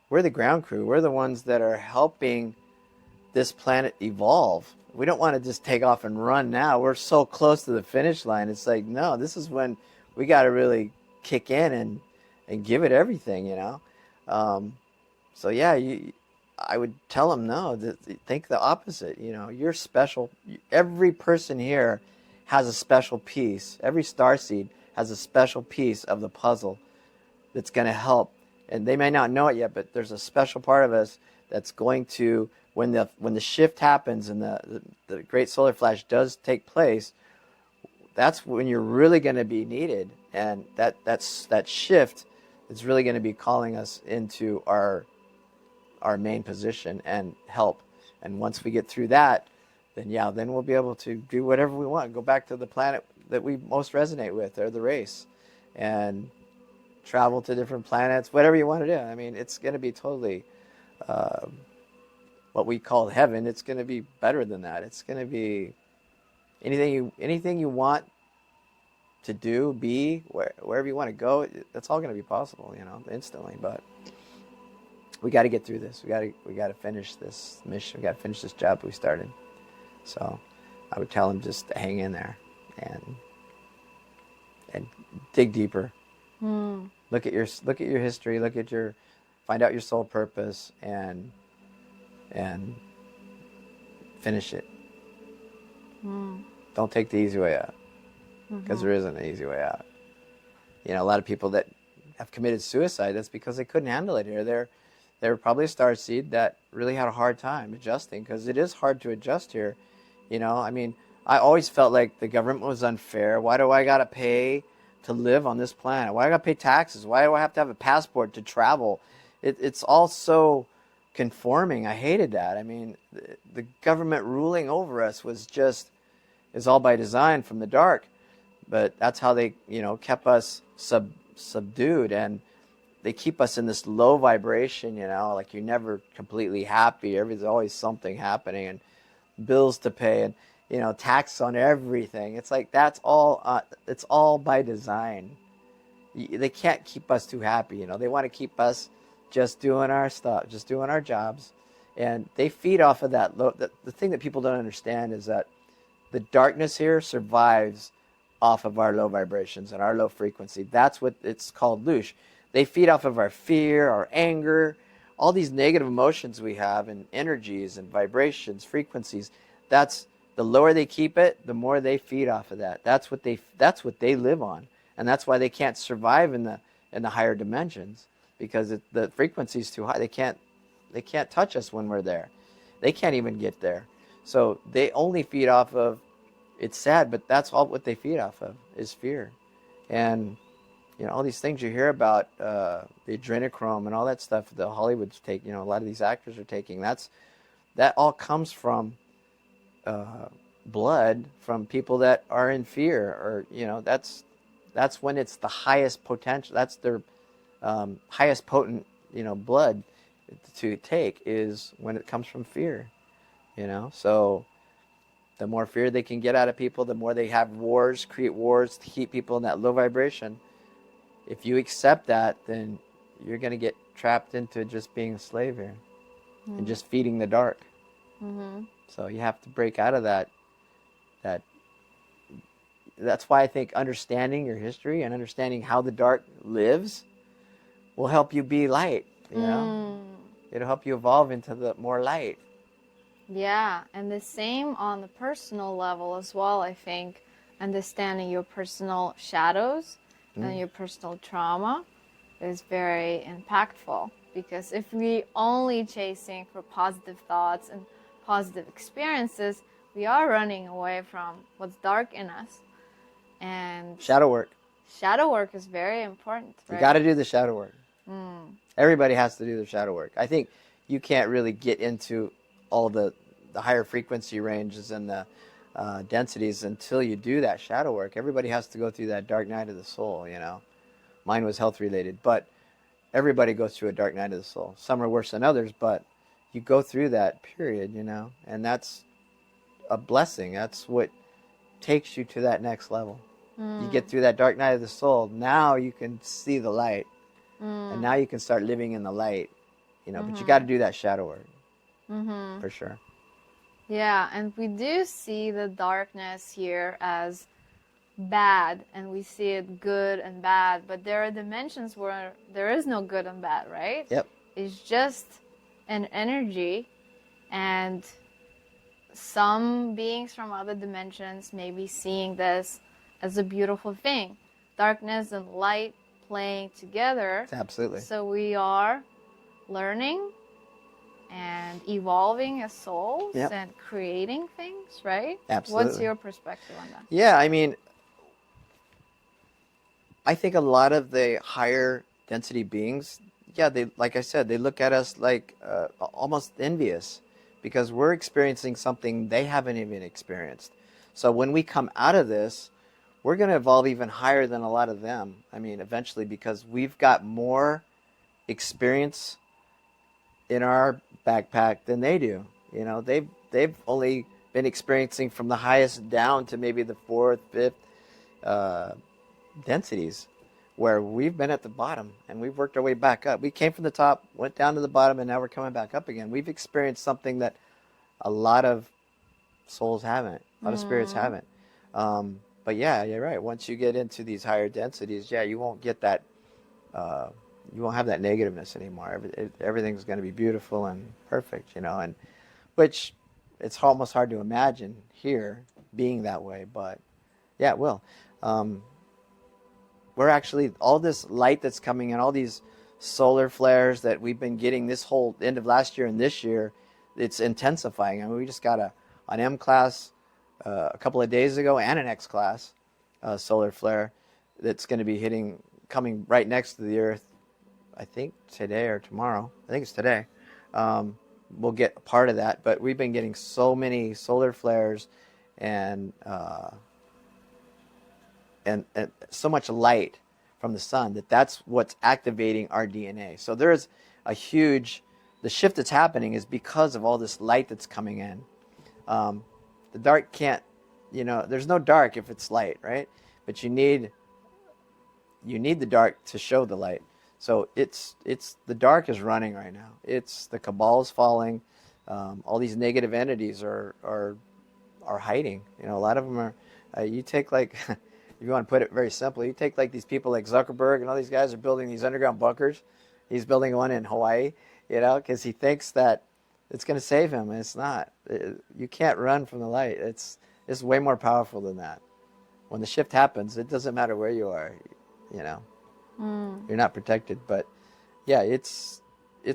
[SPEAKER 2] We're the ground crew. We're the ones that are helping this planet evolve. We don't want to just take off and run now. We're so close to the finish line. It's like, no, this is when we got to really kick in and give it everything, So yeah, I would tell them, no, think the opposite. You're special. Every person here has a special piece. Every starseed has a special piece of the puzzle that's going to help. And they may not know it yet, but there's a special part of us that's going to, when the shift happens and the great solar flash does take place, that's when you're really going to be needed. And that shift is really going to be calling us into our main position and help. And once we get through that, then we'll be able to do whatever we want. Go back to the planet that we most resonate with, or the race, and travel to different planets, whatever you want to do. I mean, it's going to be totally what we call heaven. It's going to be better than that. It's going to be anything you want to do, be, wherever you want to go. That's all going to be possible, instantly. But we got to get through this. We got to finish this mission. We got to finish this job we started. So I would tell them just to hang in there and dig deeper. Look at your history. Find out your soul purpose and finish it. Don't take the easy way out, because there isn't an easy way out. You know, a lot of people that have committed suicide, that's because they couldn't handle it here. They're probably a starseed that really had a hard time adjusting, because it is hard to adjust here. You know, I mean, I always felt like the government was unfair. Why do I got to pay to live on this planet? Why do I got to pay taxes? Why do I have to have a passport to travel? It's all so conforming. I hated that. I mean, the government ruling over us is all by design from the dark. But that's how they, you know, kept us subdued, and they keep us in this low vibration, you know, like you're never completely happy. There's always something happening, and bills to pay, and, you know, tax on everything. It's like that's all. It's all by design. They can't keep us too happy, you know. They want to keep us just doing our stuff, just doing our jobs, and they feed off of that. The thing that people don't understand is that the darkness here survives off of our low vibrations and our low frequency. That's what it's called, loosh. They feed off of our fear, our anger, all these negative emotions we have, and energies and vibrations, frequencies. That's the lower they keep it, the more they feed off of that. That's what they live on, and that's why they can't survive in the higher dimensions, because the frequency is too high. They can't touch us when we're there. They can't even get there. So they only feed off of. It's sad, but that's all what they feed off of is fear. And, you know, all these things you hear about, the adrenochrome and all that stuff that Hollywood's taking, you know, a lot of these actors are taking, that all comes from blood from people that are in fear, or, you know, that's when it's the highest potential. That's their highest potent, you know, blood to take, is when it comes from fear, you know. So the more fear they can get out of people, the more they have wars, create wars to keep people in that low vibration. If you accept that, then you're going to get trapped into just being a slave here and just feeding the dark. So you have to break out of that. That's why I think understanding your history and understanding how the dark lives will help you be light. You know, it'll help you evolve into the more light.
[SPEAKER 1] Yeah, and the same on the personal level as well, I think. Understanding your personal shadows and your personal trauma is very impactful, because if we only chasing for positive thoughts and positive experiences, we are running away from what's dark in us. And
[SPEAKER 2] shadow work
[SPEAKER 1] is very important, right?
[SPEAKER 2] You got to do the shadow work. Everybody has to do the shadow work. I think you can't really get into all the higher frequency ranges and the densities until you do that shadow work. Everybody has to go through that dark night of the soul, you know. Mine was health related, but everybody goes through a dark night of the soul. Some are worse than others, but you go through that period, you know, and that's a blessing. That's what takes you to that next level. You get through that dark night of the soul. Now you can see the light, and now you can start living in the light, you know. But you got to do that shadow work, for sure.
[SPEAKER 1] Yeah, and we do see the darkness here as bad, and we see it good and bad, but there are dimensions where there is no good and bad, right?
[SPEAKER 2] Yep.
[SPEAKER 1] It's just an energy, and some beings from other dimensions may be seeing this as a beautiful thing. Darkness and light playing together.
[SPEAKER 2] Absolutely.
[SPEAKER 1] So we are learning and evolving as souls and creating things, right?
[SPEAKER 2] Absolutely.
[SPEAKER 1] What's your perspective on that?
[SPEAKER 2] Yeah, I mean, I think a lot of the higher density beings, they, like I said, they look at us like almost envious, because we're experiencing something they haven't even experienced. So when we come out of this, we're going to evolve even higher than a lot of them. I mean, eventually, because we've got more experience in our backpack than they do. You know, they've only been experiencing from the highest down to maybe the fourth, fifth densities, where we've been at the bottom and we've worked our way back up. We came from the top, went down to the bottom, and now we're coming back up again. We've experienced something that a lot of souls haven't. A lot of spirits haven't. But yeah, you're right. Once you get into these higher densities, yeah, you won't get that. You won't have that negativeness anymore. Everything's going to be beautiful and perfect, and which it's almost hard to imagine here being that way. But yeah, it will. We're actually, all this light that's coming in, all these solar flares that we've been getting this whole end of last year and this year, it's intensifying. I mean, we just got an M class a couple of days ago and an X class solar flare that's going to be coming right next to the Earth, I think today or tomorrow. I think it's today. We'll get a part of that, but we've been getting so many solar flares and so much light from the sun that's what's activating our DNA. So there's the shift that's happening is because of all this light that's coming in. The dark can't, there's no dark if it's light, right? But you need the dark to show the light. So it's the dark is running right now. The cabal is falling. All these negative entities are hiding. A lot of them are. You take like, if you want to put it very simply, you take like these people like Zuckerberg and all these guys are building these underground bunkers. He's building one in Hawaii, because he thinks that it's going to save him, and it's not. You can't run from the light. It's way more powerful than that. When the shift happens, it doesn't matter where you are, You're not protected. But yeah, it's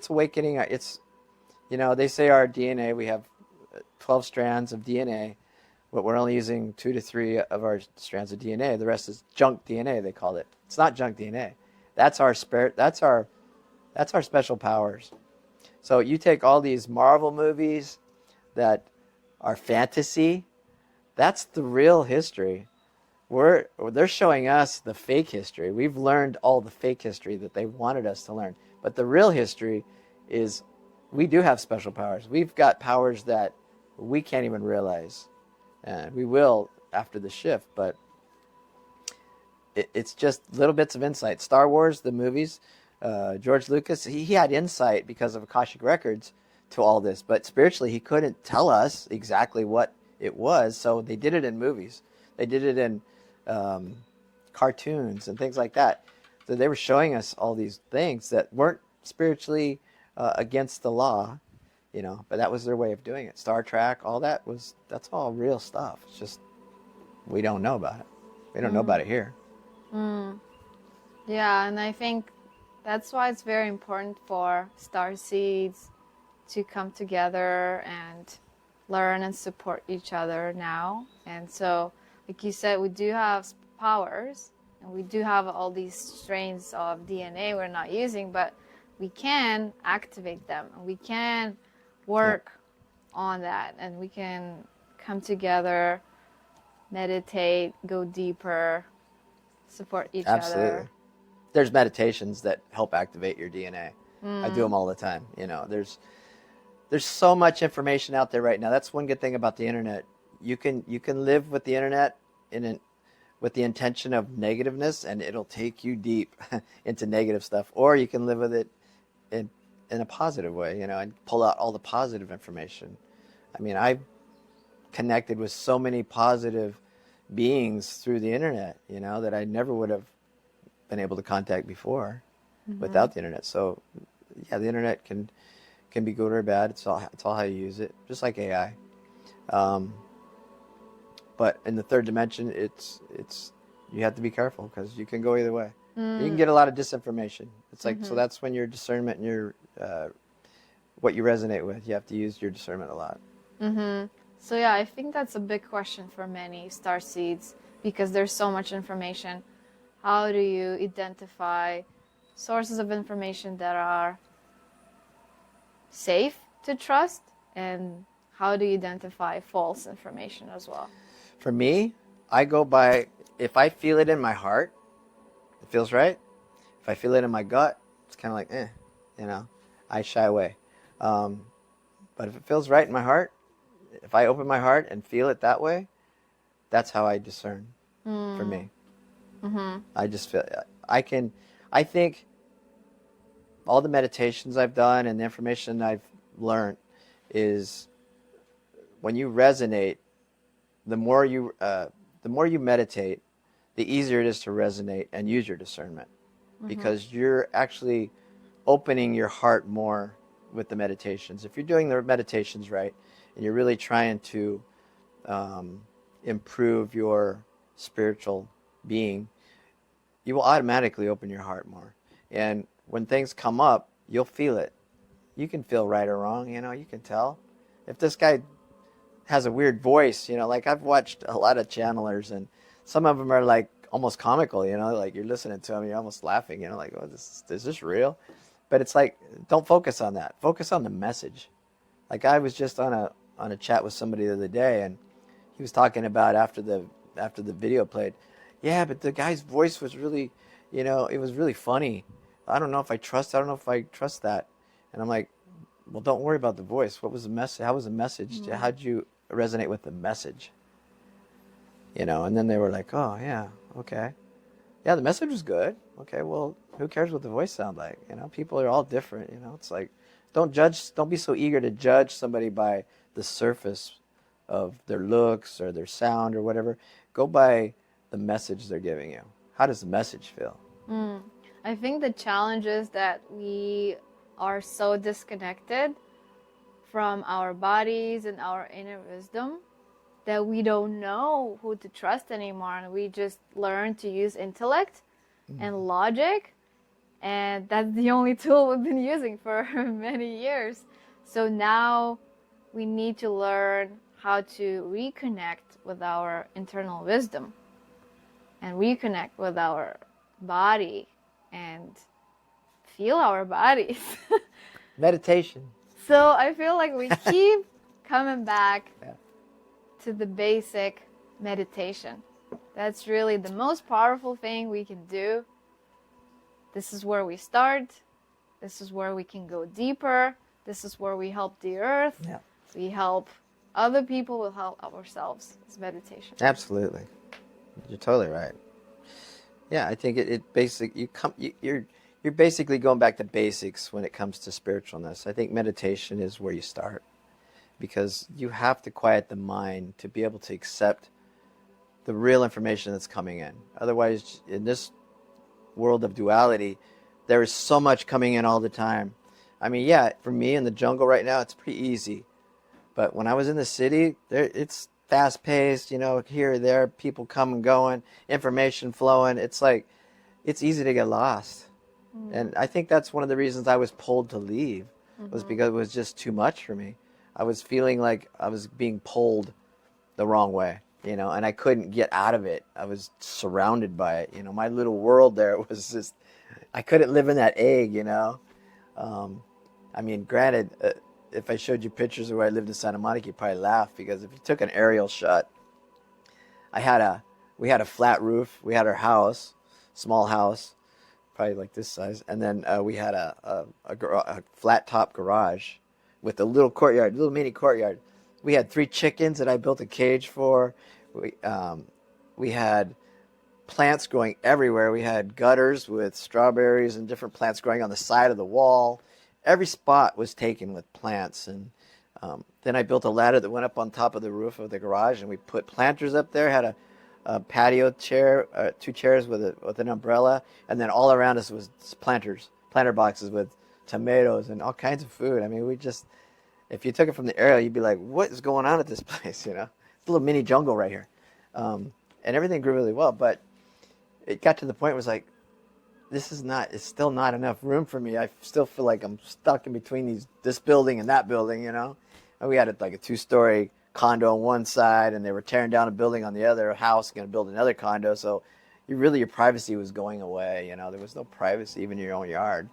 [SPEAKER 2] awakening. They say our DNA, we have 12 strands of DNA, but we're only using 2 to 3 of our strands of DNA. The rest is junk DNA, they call it. It's not junk DNA. That's our spirit. That's our special powers. So you take all these Marvel movies that are fantasy, that's the real history. They're showing us the fake history. We've learned all the fake history that they wanted us to learn. But the real history is we do have special powers. We've got powers that we can't even realize. And we will after the shift, but it's just little bits of insight. Star Wars, the movies, George Lucas, he had insight because of Akashic Records to all this, but spiritually he couldn't tell us exactly what it was, so they did it in movies. They did it in cartoons and things like that. So they were showing us all these things that weren't spiritually against the law, but that was their way of doing it. Star Trek, all that's all real stuff. It's just we don't know about it. We don't know about it here.
[SPEAKER 1] Yeah, and I think that's why it's very important for star seeds to come together and learn and support each other now. And so, like you said, we do have powers, and we do have all these strains of DNA we're not using, but we can activate them, and we can work on that, and we can come together, meditate, go deeper, support each other.
[SPEAKER 2] There's meditations that help activate your DNA. I do them all the time. There's so much information out there right now. That's one good thing about the internet. You can live with the internet with the intention of negativeness, and it'll take you deep into negative stuff. Or you can live with it in a positive way, and pull out all the positive information. I mean, I've connected with so many positive beings through the internet, that I never would have been able to contact before without the internet. So, yeah, the internet can be good or bad. It's all how you use it, just like AI. But in the third dimension, it's you have to be careful because you can go either way. You can get a lot of disinformation. It's like so that's when your discernment and your what you resonate with. You have to use your discernment a lot.
[SPEAKER 1] So yeah, I think that's a big question for many star seeds because there's so much information. How do you identify sources of information that are safe to trust, and how do you identify false information as well?
[SPEAKER 2] For me, I go by, if I feel it in my heart, it feels right. If I feel it in my gut, it's kind of like, I shy away. But if it feels right in my heart, if I open my heart and feel it that way, that's how I discern for me. I just feel, I think all the meditations I've done and the information I've learned is when you resonate the more you meditate, the easier it is to resonate and use your discernment, because you're actually opening your heart more with the meditations. If you're doing the meditations right, and you're really trying to improve your spiritual being, you will automatically open your heart more. And when things come up, you'll feel it. You can feel right or wrong, you can tell. If this guy has a weird voice, like I've watched a lot of channelers, and some of them are like almost comical, like you're listening to them, you're almost laughing, like, oh, is this real? But it's like, don't focus on that. Focus on the message. Like I was just on a chat with somebody the other day, and he was talking about after the video played, yeah, but the guy's voice was really, it was really funny. I don't know if I trust that. And I'm like, well, don't worry about the voice. What was the message? How was the message? How'd you resonate with the message? And then they were like, oh yeah, okay. Yeah, the message was good. Okay, well, who cares what the voice sounds like? People are all different. It's like, don't be so eager to judge somebody by the surface of their looks or their sound or whatever. Go by the message they're giving you. How does the message feel?
[SPEAKER 1] I think the challenge is that we are so disconnected from our bodies and our inner wisdom that we don't know who to trust anymore, and we just learn to use intellect and logic, and that's the only tool we've been using for many years. So now we need to learn how to reconnect with our internal wisdom and reconnect with our body and feel our bodies.
[SPEAKER 2] Meditation.
[SPEAKER 1] So I feel like we keep coming back to the basic meditation. That's really the most powerful thing we can do. This is where we start. This is where we can go deeper. This is where we help the earth. Yeah. We help other people, we'll help ourselves. It's meditation.
[SPEAKER 2] Absolutely. You're totally right. Yeah, I think you're basically going back to basics when it comes to spiritualness. I think meditation is where you start, because you have to quiet the mind to be able to accept the real information that's coming in. Otherwise, in this world of duality, there is so much coming in all the time. I mean, yeah, for me in the jungle right now, it's pretty easy. But when I was in the city, it's fast-paced, here or there, people come and going, information flowing. It's like, it's easy to get lost. And I think that's one of the reasons I was pulled to leave, was because it was just too much for me. I was feeling like I was being pulled the wrong way, and I couldn't get out of it. I was surrounded by it. My little world there was just, I couldn't live in that egg, I mean, granted, if I showed you pictures of where I lived in Santa Monica, you'd probably laugh, because if you took an aerial shot, we had a flat roof. We had our house, small house, probably like this size, and then we had a flat top garage with a little courtyard, little mini courtyard. We had 3 chickens that I built a cage for. We had plants growing everywhere. We had gutters with strawberries and different plants growing on the side of the wall. Every spot was taken with plants. And then I built a ladder that went up on top of the roof of the garage, and we put planters up there. Had a patio chair, 2 chairs with an umbrella, and then all around us was planter boxes with tomatoes and all kinds of food. I mean, if you took it from the aerial, you'd be like, what is going on at this place? It's a little mini jungle right here. And everything grew really well, but it got to the point where it was like, it's still not enough room for me. I still feel like I'm stuck in between this building and that building, And we had like a 2-story condo on one side, and they were tearing down a building on the other, house, going to build another condo. So your privacy was going away. There was no privacy even in your own yard.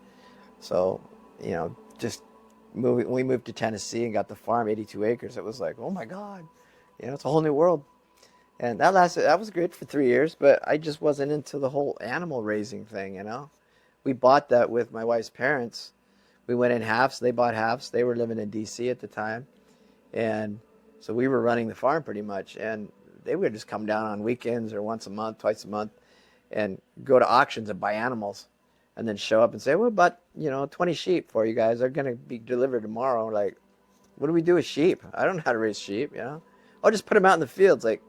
[SPEAKER 2] So, just we moved to Tennessee and got the farm, 82 acres. It was like, oh my God, it's a whole new world. And that was good for 3 years, but I just wasn't into the whole animal raising thing, We bought that with my wife's parents. We went in halves. They bought halves. They were living in D.C. at the time. And so we were running the farm pretty much. And they would just come down on weekends or once a month, twice a month, and go to auctions and buy animals. And then show up and say, well, about, 20 sheep for you guys. They're going to be delivered tomorrow. Like, what do we do with sheep? I don't know how to raise sheep, I'll just put them out in the fields. Like,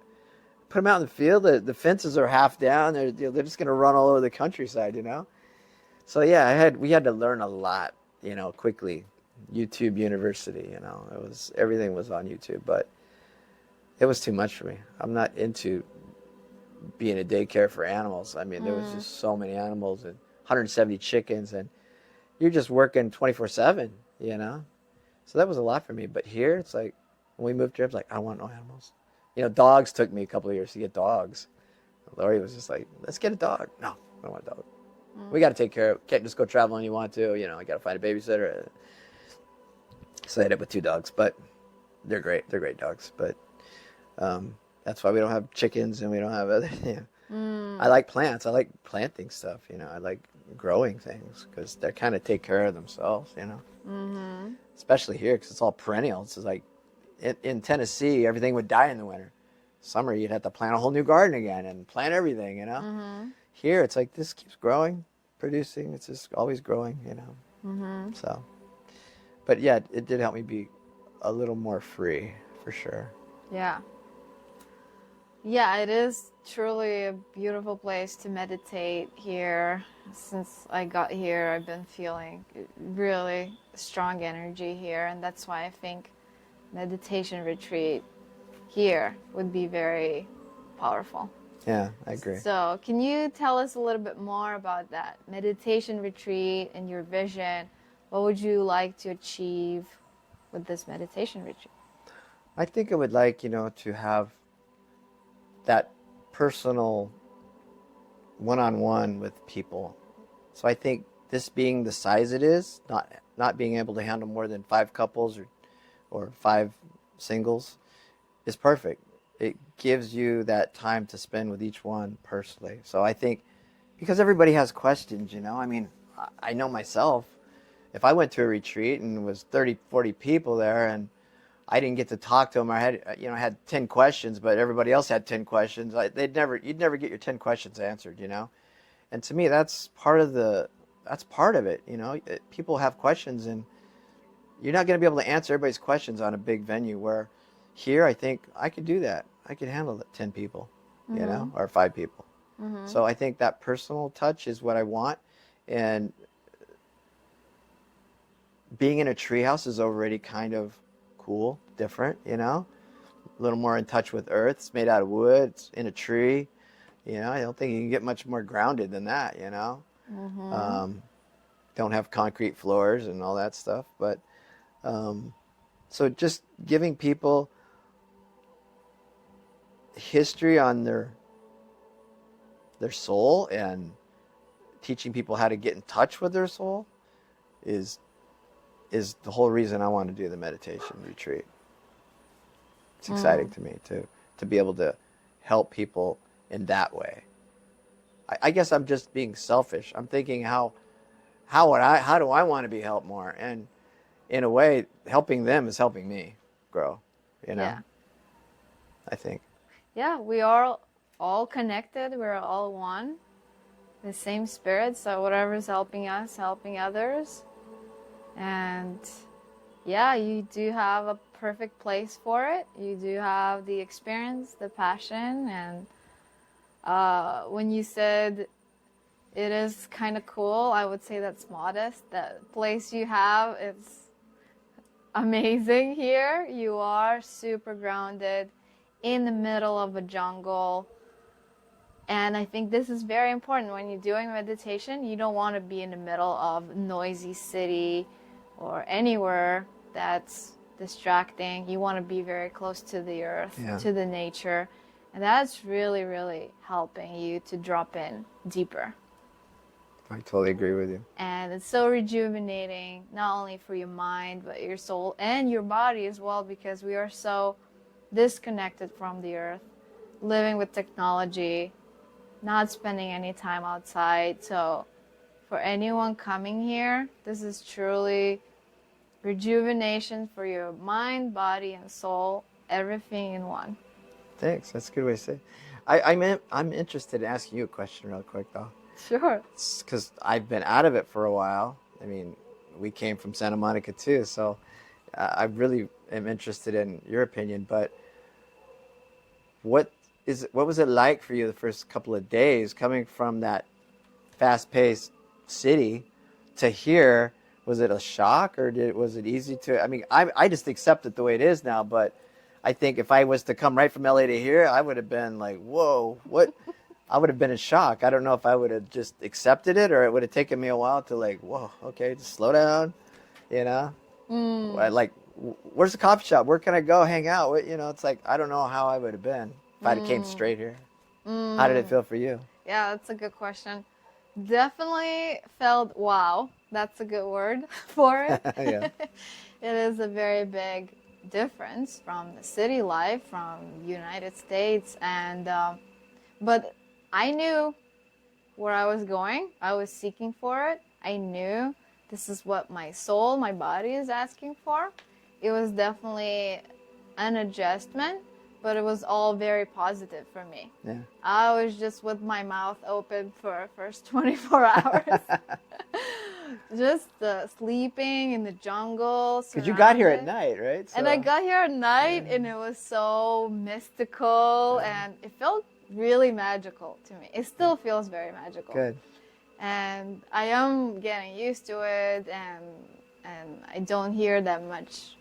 [SPEAKER 2] put them out in the field. The fences are half down. They're just gonna run all over the countryside, you know. So yeah, we had to learn a lot, you know, quickly. YouTube University, you know, everything was on YouTube, but it was too much for me. I'm not into being a daycare for animals. I mean, there was just so many animals and 170 chickens, and you're just working 24/7, you know. So that was a lot for me. But here, it's like when we moved here, I was like, I don't want no animals. You know, dogs took me a couple of years to get dogs. Lori was just like, let's get a dog. No, I don't want a dog. We got to take care of it. Can't just go travel when you want to. You know, I got to find a babysitter. So I ended up with 2 dogs, but they're great. They're great dogs. But that's why we don't have chickens and we don't have other. You know. I like plants. I like planting stuff. You know, I like growing things because they kind of take care of themselves. You know, especially here because it's all perennial. It's like in Tennessee, everything would die in the winter. Summer, you'd have to plant a whole new garden again and plant everything. You know, here it's like this keeps growing, producing. It's just always growing. You know, so. But yeah, it did help me be a little more free, for sure.
[SPEAKER 1] Yeah. Yeah, it is truly a beautiful place to meditate here. Since I got here, I've been feeling really strong energy here, and that's why I think meditation retreat here would be very powerful.
[SPEAKER 2] Yeah, I agree.
[SPEAKER 1] So, can you tell us a little bit more about that meditation retreat and your vision? What would you like to achieve with this meditation retreat?
[SPEAKER 2] I think I would like, you know, to have that personal one-on-one with people. So I think this being the size it is, not being able to handle more than 5 couples or 5 singles is perfect. It gives you that time to spend with each one personally. So I think because everybody has questions, you know, I mean, I know myself. If I went to a retreat and was 30, 40 people there and I didn't get to talk to them, I had 10 questions, but everybody else had 10 questions, you'd never get your 10 questions answered, you know? And to me, that's part of it, you know? People have questions and you're not going to be able to answer everybody's questions on a big venue where here, I think I could do that. I could handle 10 people, you know, or 5 people. So I think that personal touch is what I want. And being in a treehouse is already kind of cool, different, you know, a little more in touch with earth. It's made out of wood, it's in a tree, you know. I don't think you can get much more grounded than that, you know. Don't have concrete floors and all that stuff, but so just giving people history on their soul and teaching people how to get in touch with their soul is the whole reason I want to do the meditation retreat. It's exciting to me to be able to help people in that way. I guess I'm just being selfish. I'm thinking how do I want to be helped more? And in a way, helping them is helping me grow, you know?
[SPEAKER 1] Yeah.
[SPEAKER 2] I think.
[SPEAKER 1] Yeah, we are all connected. We're all one. The same spirit. So whatever's helping us, helping others. And yeah, you do have a perfect place for it. You do have the experience, the passion. And when you said it is kind of cool, I would say that's modest. The place you have, it's amazing here. You are super grounded in the middle of a jungle. And I think this is very important when you're doing meditation. You don't want to be in the middle of a noisy city or anywhere that's distracting. You want to be very close to the earth, to the nature. And that's really, really helping you to drop in deeper.
[SPEAKER 2] I totally agree with you.
[SPEAKER 1] And it's so rejuvenating, not only for your mind, but your soul and your body as well, because we are so disconnected from the earth, living with technology, not spending any time outside. So for anyone coming here, this is truly rejuvenation for your mind, body, and soul, everything in one.
[SPEAKER 2] Thanks. That's a good way to say it. I'm interested in asking you a question real quick, though.
[SPEAKER 1] Sure.
[SPEAKER 2] Because I've been out of it for a while. I mean, we came from Santa Monica, too, so I really am interested in your opinion. But what what was it like for you the first couple of days coming from that fast-paced city to here? Was it a shock, or was it easy to? I mean, I just accept it the way it is now. But I think if I was to come right from LA to here, I would have been like, "Whoa, what?" I would have been in shock. I don't know if I would have just accepted it, or it would have taken me a while to like, "Whoa, okay, just slow down," you know. Like, where's the coffee shop? Where can I go hang out? It's like I don't know how I would have been if I'd have came straight here. How did it feel for you?
[SPEAKER 1] Yeah, that's a good question. Definitely felt wow. That's a good word for it.
[SPEAKER 2] Yeah.
[SPEAKER 1] It is a very big difference from the city life, from United States, and but I knew where I was going. I was seeking for it. I knew this is what my soul, my body is asking for. It was definitely an adjustment, but it was all very positive for me.
[SPEAKER 2] Yeah.
[SPEAKER 1] I was just with my mouth open for the first 24 hours. Just sleeping in the jungle.
[SPEAKER 2] Because you got here at night, right?
[SPEAKER 1] And I got here at night, and it was so mystical, and it felt really magical to me. It still feels very magical.
[SPEAKER 2] Good.
[SPEAKER 1] And I am getting used to it, and I don't hear that much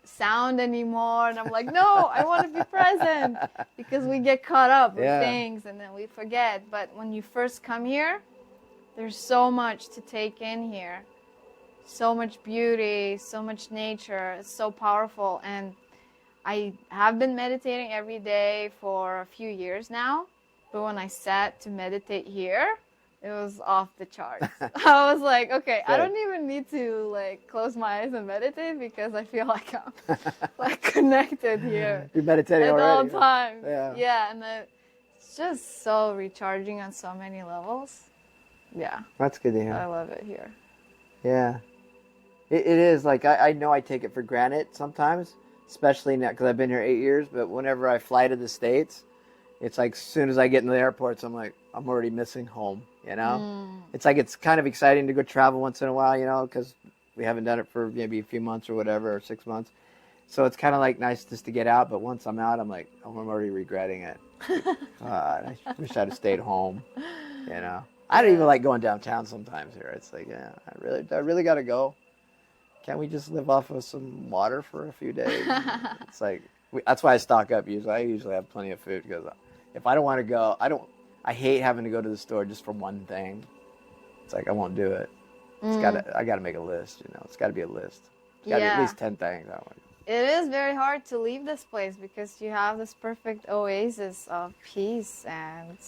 [SPEAKER 1] sound anymore. And I'm like, no, I want to be present, because we get caught up with things and then we forget. But when you first come here, there's so much to take in here. So much beauty, so much nature. It's so powerful. And I have been meditating every day for a few years now. But when I sat to meditate here, it was off the charts. I was like, okay, I don't even need to like close my eyes and meditate, because I feel like I'm like connected here.
[SPEAKER 2] You're meditating
[SPEAKER 1] at
[SPEAKER 2] already.
[SPEAKER 1] all times.
[SPEAKER 2] Yeah.
[SPEAKER 1] And it's just so recharging on so many levels. Yeah.
[SPEAKER 2] That's good to hear.
[SPEAKER 1] I love it here.
[SPEAKER 2] Yeah. It is. Like, I know I take it for granted sometimes, especially now because I've been here 8 years. But whenever I fly to the States, it's like as soon as I get in the airports, I'm like, I'm already missing home, It's like it's kind of exciting to go travel once in a while, because we haven't done it for maybe a few months or whatever, or 6 months. So it's kind of like nice just to get out. But once I'm out, I'm like, oh, I'm already regretting it. God, I wish I'd have stayed home, I don't even like going downtown sometimes here. It's like, yeah, I really got to go. Can't we just live off of some water for a few days? It's like, that's why I stock up usually. I usually have plenty of food, because if I don't want to go, I hate having to go to the store just for one thing. It's like, I won't do it. I got to make a list, It's got to be a list. It's got to be at least 10 things.
[SPEAKER 1] It is very hard to leave this place, because you have this perfect oasis of peace and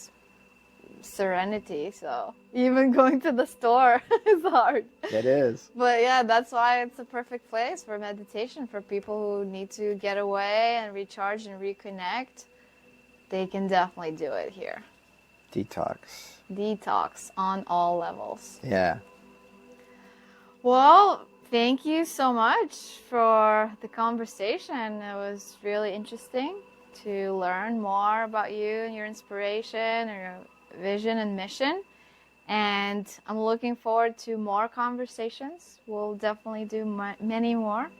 [SPEAKER 1] serenity. So even going to the store is hard.
[SPEAKER 2] It is.
[SPEAKER 1] But yeah, that's why it's a perfect place for meditation, for people who need to get away and recharge and reconnect. They can definitely do it here. Detox on all levels.
[SPEAKER 2] Yeah.
[SPEAKER 1] Well, thank you so much for the conversation. It was really interesting to learn more about you and your inspiration and your vision and mission. And I'm looking forward to more conversations. We'll definitely do many more,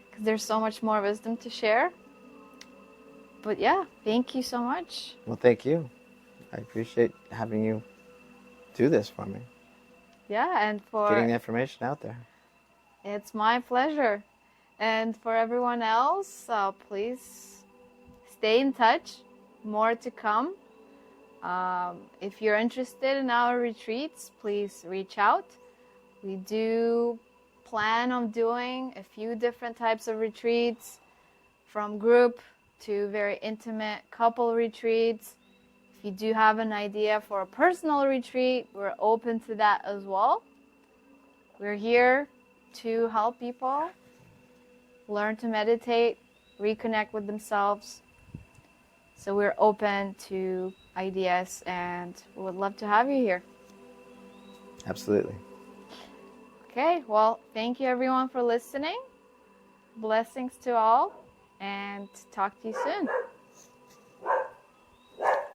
[SPEAKER 1] because there's so much more wisdom to share. But yeah, thank you so much.
[SPEAKER 2] Well, thank you. I appreciate having you do this for me.
[SPEAKER 1] Yeah, and for
[SPEAKER 2] getting the information out there.
[SPEAKER 1] It's my pleasure. And for everyone else, please stay in touch. More to come. If you're interested in our retreats, please reach out. We do plan on doing a few different types of retreats, from group to very intimate couple retreats. If you do have an idea for a personal retreat, we're open to that as well. We're here to help people learn to meditate, reconnect with themselves. So we're open to ideas, and we would love to have you here.
[SPEAKER 2] Absolutely.
[SPEAKER 1] Okay, well, thank you everyone for listening. Blessings to all, and talk to you soon.